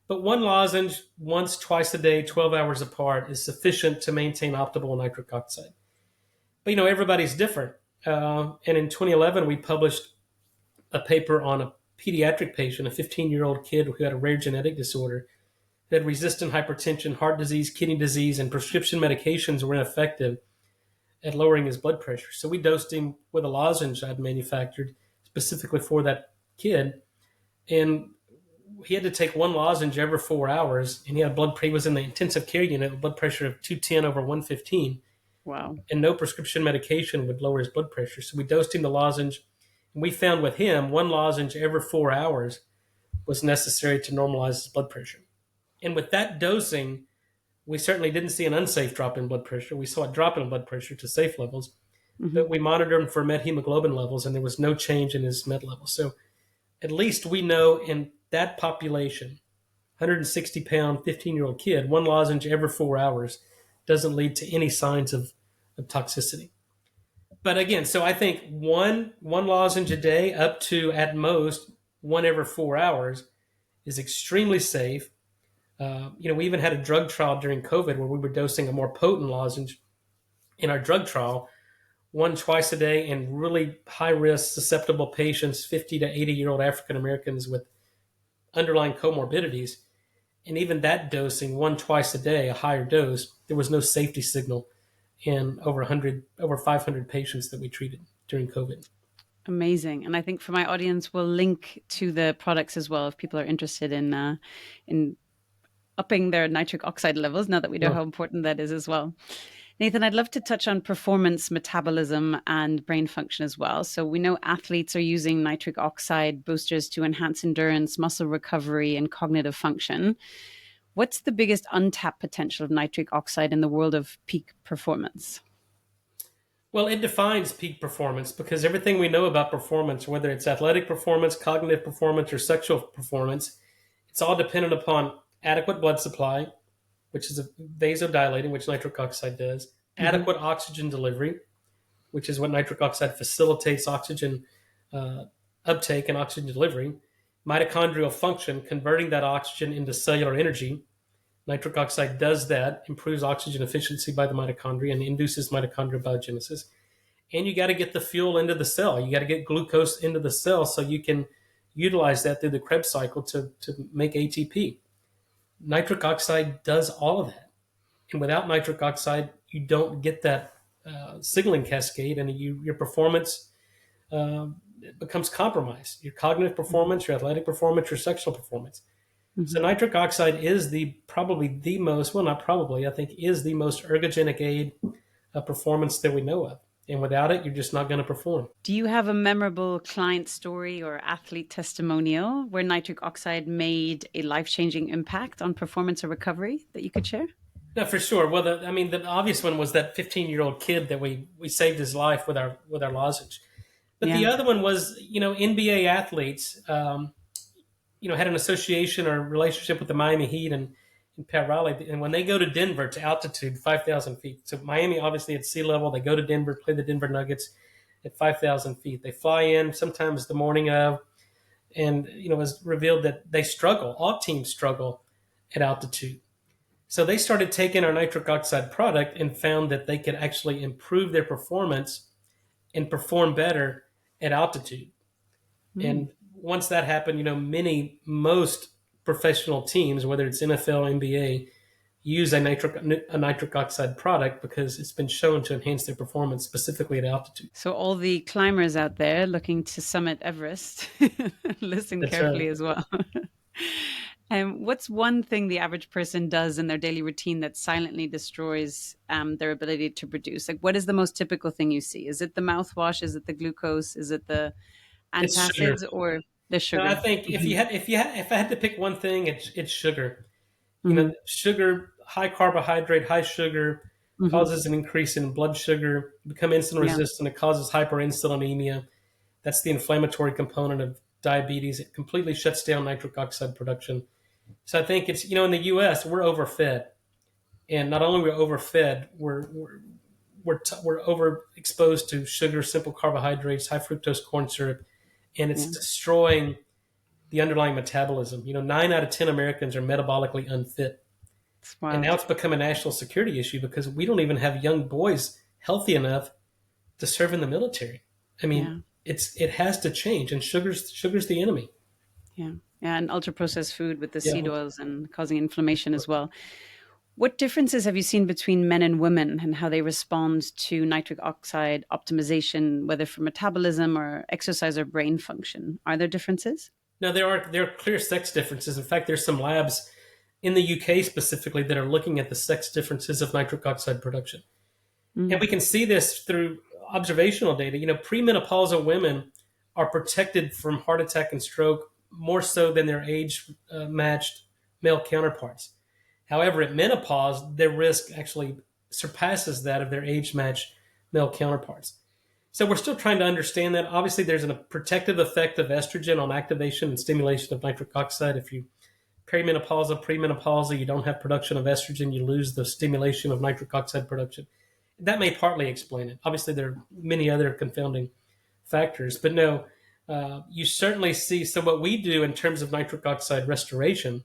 But one lozenge once, twice a day, 12 hours apart is sufficient to maintain optimal nitric oxide. But everybody's different. And in 2011, we published a paper on a pediatric patient, a 15-year-old kid who had a rare genetic disorder, who had resistant hypertension, heart disease, kidney disease, and prescription medications were ineffective at lowering his blood pressure. So we dosed him with a lozenge I'd manufactured specifically for that kid. And he had to take one lozenge every 4 hours, and he was in the intensive care unit with blood pressure of 210 over 115, Wow. and no prescription medication would lower his blood pressure. So we dosed him the lozenge, and we found with him one lozenge every 4 hours was necessary to normalize his blood pressure. And with that dosing, we certainly didn't see an unsafe drop in blood pressure. We saw a drop in blood pressure to safe levels, but we monitored him for methemoglobin levels, and there was no change in his med levels. So at least we know in that population, 160-pound, 15-year-old kid, one lozenge every 4 hours doesn't lead to any signs of toxicity. But again, so I think one lozenge a day up to at most one every 4 hours is extremely safe. We even had a drug trial during COVID where we were dosing a more potent lozenge in our drug trial, one twice a day in really high risk, susceptible patients, 50 to 80-year-old African Americans with underlying comorbidities. And even that dosing, one twice a day, a higher dose, there was no safety signal in over 500 patients that we treated during COVID. Amazing. And I think for my audience, we'll link to the products as well if people are interested in upping their nitric oxide levels, now that we know Yeah. how important that is as well. Nathan, I'd love to touch on performance, metabolism, and brain function as well. So we know athletes are using nitric oxide boosters to enhance endurance, muscle recovery, and cognitive function. What's the biggest untapped potential of nitric oxide in the world of peak performance? Well, it defines peak performance because everything we know about performance, whether it's athletic performance, cognitive performance, or sexual performance, it's all dependent upon adequate blood supply, which is a vasodilating, which nitric oxide does, Mm-hmm. adequate oxygen delivery, which is what nitric oxide facilitates oxygen uh, uptake and oxygen delivery, mitochondrial function, converting that oxygen into cellular energy. Nitric oxide does that, improves oxygen efficiency by the mitochondria and induces mitochondrial biogenesis. And you got to get the fuel into the cell. You got to get glucose into the cell so you can utilize that through the Krebs cycle to make ATP. Nitric oxide does all of that. And without nitric oxide, you don't get that signaling cascade, and your performance uh, becomes compromised. Your cognitive performance, your athletic performance, your sexual performance. So Mm-hmm. nitric oxide is probably the most, well, not probably, I think is the most ergogenic aid performance that we know of. And without it, you're just not going to perform. Do you have a memorable client story or athlete testimonial where nitric oxide made a life-changing impact on performance or recovery that you could share? No, for sure. Well, the obvious one was that 15-year-old kid that we saved his life with our lozenge. But the Yeah. other one was, NBA athletes, had an association or relationship with the Miami Heat and Pat Riley. And when they go to Denver to altitude, 5,000 feet. So Miami, obviously at sea level, they go to Denver, play the Denver Nuggets at 5,000 feet. They fly in sometimes the morning of, and, it was revealed that they struggle. All teams struggle at altitude. So they started taking our nitric oxide product and found that they could actually improve their performance and perform better at altitude. Mm. And once that happened, most professional teams, whether it's NFL, NBA, use a nitric oxide product because it's been shown to enhance their performance specifically at altitude. So all the climbers out there looking to summit Everest, listen That's right. carefully as well. What's one thing the average person does in their daily routine that silently destroys their ability to produce? Like, what is the most typical thing you see? Is it the mouthwash? Is it the glucose? Is it the It's sugar. antacids or the No, I sugar? think Hmm. if I had to pick one thing, it's sugar. Hmm. Sugar, high carbohydrate, high sugar Hmm. causes an increase in blood sugar. You become insulin Yeah. resistant. It causes hyperinsulinemia. That's the inflammatory component of diabetes. It completely shuts down nitric oxide production. So I think it's, in the U.S., we're overfed. And not only are we overfed, we're overexposed to sugar, simple carbohydrates, high fructose corn syrup, and it's Yeah. destroying the underlying metabolism. 9 out of 10 Americans are metabolically unfit. It's And now wild. it's become a national security issue because we don't even have young boys healthy enough to serve in the military. I mean, Yeah. it has to change, and sugar's the enemy. Yeah. Yeah. And ultra processed food with the seed Yeah. oils and causing inflammation as well. What differences have you seen between men and women and how they respond to nitric oxide optimization, whether for metabolism or exercise or brain function? Are there differences? No, there are clear sex differences. In fact, there's some labs in the UK specifically that are looking at the sex differences of nitric oxide production. And Mm. we can see this through observational data. Premenopausal women are protected from heart attack and stroke more so than their age matched male counterparts. However, at menopause, their risk actually surpasses that of their age matched male counterparts. So we're still trying to understand that. Obviously, there's a protective effect of estrogen on activation and stimulation of nitric oxide. If you perimenopausal, premenopausal, you don't have production of estrogen, you lose the stimulation of nitric oxide production. That may partly explain it. Obviously, there are many other confounding factors, but no, you certainly see. So, what we do in terms of nitric oxide restoration,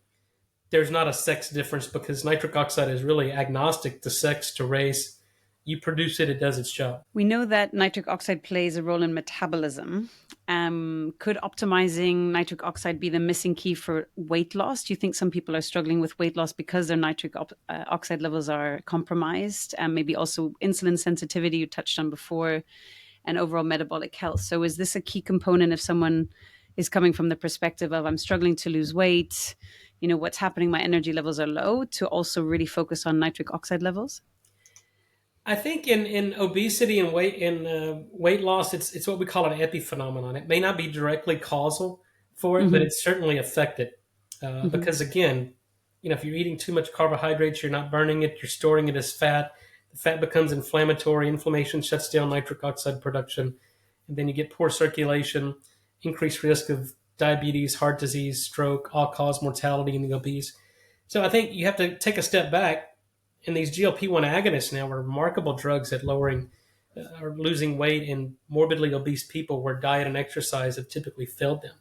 there's not a sex difference because nitric oxide is really agnostic to sex, to race. You produce it, it does its job. We know that nitric oxide plays a role in metabolism. Could optimizing nitric oxide be the missing key for weight loss? Do you think some people are struggling with weight loss because their nitric oxide levels are compromised? And maybe also insulin sensitivity, you touched on before, and overall metabolic health. So, is this a key component if someone is coming from the perspective of I'm struggling to lose weight? What's happening? My energy levels are low, to also really focus on nitric oxide levels? I think in obesity and weight loss, it's what we call an epiphenomenon. It may not be directly causal for it, but Mm-hmm. it's certainly affected. Mm-hmm. Because again, if you're eating too much carbohydrates, you're not burning it, you're storing it as fat. The fat becomes inflammatory. Inflammation shuts down nitric oxide production, and then you get poor circulation, increased risk of diabetes, heart disease, stroke, all-cause mortality in the obese. So I think you have to take a step back. And these GLP-1 agonists now are remarkable drugs at lowering or losing weight in morbidly obese people where diet and exercise have typically failed them.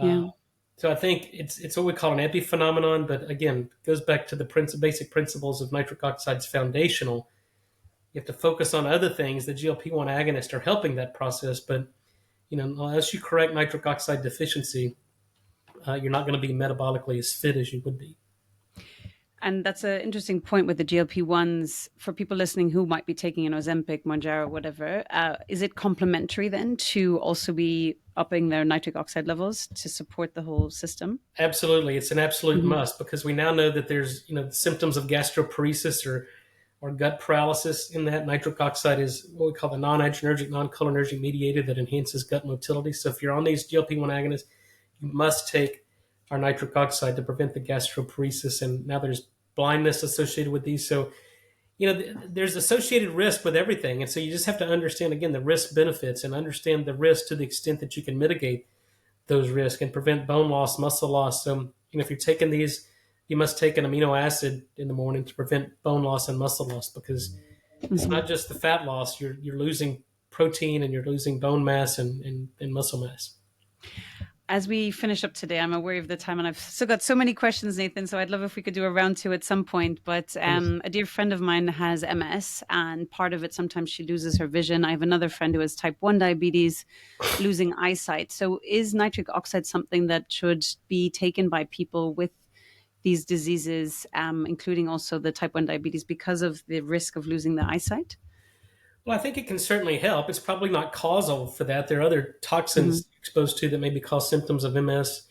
Yeah. So I think it's what we call an epiphenomenon, but again, it goes back to the basic principles of nitric oxide's foundational. You have to focus on other things. The GLP-1 agonists are helping that process, but unless you correct nitric oxide deficiency, you're not going to be metabolically as fit as you would be. And that's an interesting point with the GLP-1s. For people listening who might be taking an Ozempic, Mounjaro, whatever, is it complementary then to also be upping their nitric oxide levels to support the whole system? Absolutely. It's an absolute Mm-hmm. must because we now know that there's, symptoms of gastroparesis or gut paralysis in that. Nitric oxide is what we call the non-adrenergic, non-cholinergic mediator that enhances gut motility. So if you're on these GLP-1 agonists, you must take our nitric oxide to prevent the gastroparesis. And now there's blindness associated with these. So, there's associated risk with everything. And so you just have to understand, again, the risk benefits and understand the risk to the extent that you can mitigate those risks and prevent bone loss, muscle loss. So, if you're taking these, you must take an amino acid in the morning to prevent bone loss and muscle loss because it's Mm-hmm. not just the fat loss. You're losing protein and you're losing bone mass and muscle mass. As we finish up today, I'm aware of the time and I've still got so many questions, Nathan. So I'd love if we could do a round two at some point. But a dear friend of mine has MS, and part of it, sometimes she loses her vision. I have another friend who has type 1 diabetes, losing eyesight. So is nitric oxide something that should be taken by people with these diseases, including also the type 1 diabetes, because of the risk of losing the eyesight? Well, I think it can certainly help. It's probably not causal for that. There are other Mm-hmm. toxins exposed to that maybe cause symptoms of MS,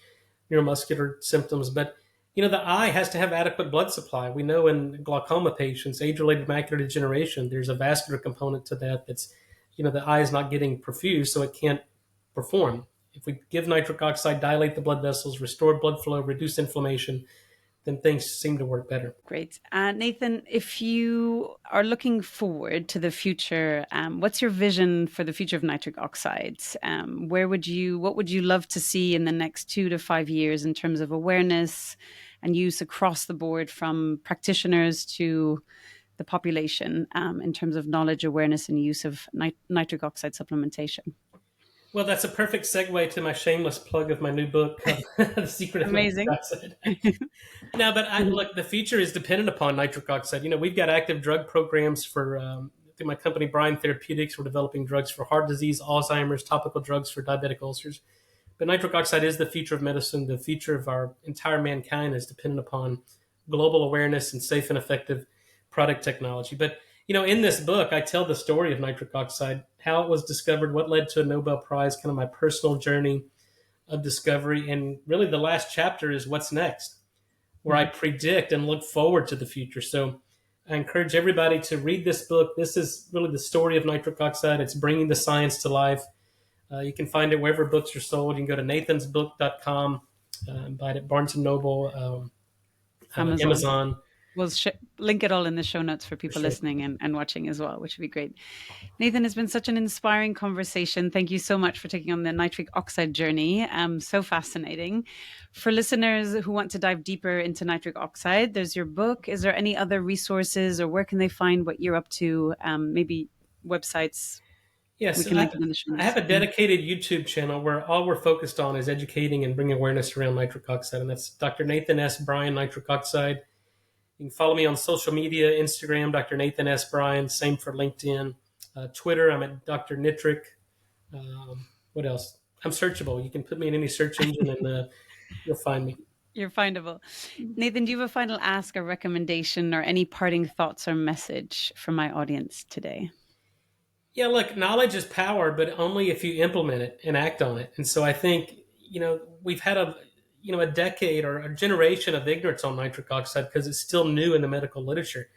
neuromuscular symptoms. But, the eye has to have adequate blood supply. We know in glaucoma patients, age-related macular degeneration, there's a vascular component to that that's, the eye is not getting perfused, so it can't perform. If we give nitric oxide, dilate the blood vessels, restore blood flow, reduce inflammation, then things seem to work better. Great. Nathan, if you are looking forward to the future, what's your vision for the future of nitric oxides? What would you love to see in the next 2 to 5 years in terms of awareness and use across the board, from practitioners to the population, in terms of knowledge, awareness, and use of nitric oxide supplementation? Well, that's a perfect segue to my shameless plug of my new book, The Secret of Nitric Amazing. Oxide. No, but look, the future is dependent upon nitric oxide. We've got active drug programs through my company, Bryan Therapeutics. We're developing drugs for heart disease, Alzheimer's, topical drugs for diabetic ulcers. But nitric oxide is the future of medicine. The future of our entire mankind is dependent upon global awareness and safe and effective product technology. But, in this book, I tell the story of nitric oxide, how it was discovered, what led to a Nobel Prize, kind of my personal journey, of discovery. And really the last chapter is what's next, where I predict and look forward to the future. So I encourage everybody to read this book. This is really the story of nitric oxide. It's bringing the science to life. You can find it wherever books are sold. You can go to nathansbook.com, buy it at Barnes & Noble, Amazon. We'll link it all in the show notes for people listening and watching as well, which would be great. Nathan, it's been such an inspiring conversation. Thank you so much for taking on the nitric oxide journey. So fascinating. For listeners who want to dive deeper into nitric oxide, there's your book. Is there any other resources, or where can they find what you're up to? Maybe websites? Yes, I have a dedicated YouTube channel where all we're focused on is educating and bringing awareness around nitric oxide, and that's Dr. Nathan S. Bryan, Nitric Oxide. You can follow me on social media, Instagram, Dr. Nathan S. Bryan, same for LinkedIn. Twitter, I'm at Dr. Nitric. What else? I'm searchable. You can put me in any search engine and you'll find me. You're findable. Nathan, do you have a final ask or recommendation or any parting thoughts or message for my audience today? Yeah, look, knowledge is power, but only if you implement it and act on it. And so I think, we've had a decade or a generation of ignorance on nitric oxide because it's still new in the medical literature.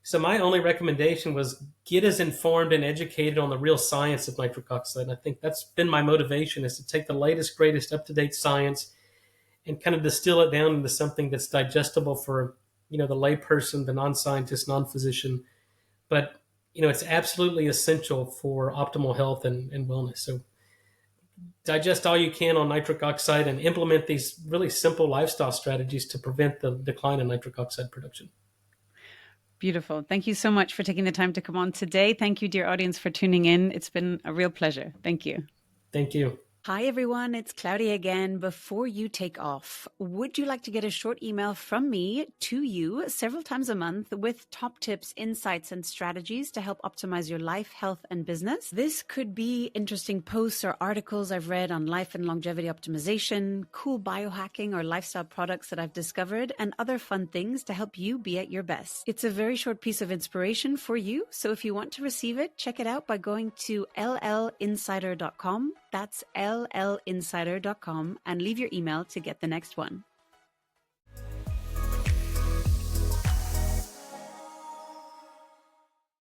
So my only recommendation was get as informed and educated on the real science of nitric oxide. And I think that's been my motivation, is to take the latest, greatest, up-to-date science and kind of distill it down into something that's digestible for, the layperson, the non-scientist, non-physician. But, it's absolutely essential for optimal health and wellness. So digest all you can on nitric oxide and implement these really simple lifestyle strategies to prevent the decline in nitric oxide production. Beautiful. Thank you so much for taking the time to come on today. Thank you, dear audience, for tuning in. It's been a real pleasure. Thank you. Thank you. Hi, everyone. It's Claudia again. Before you take off, would you like to get a short email from me to you several times a month with top tips, insights, and strategies to help optimize your life, health, and business? This could be interesting posts or articles I've read on life and longevity optimization, cool biohacking or lifestyle products that I've discovered, and other fun things to help you be at your best. It's a very short piece of inspiration for you. So if you want to receive it, check it out by going to llinsider.com. That's llinsider.com, and leave your email to get the next one.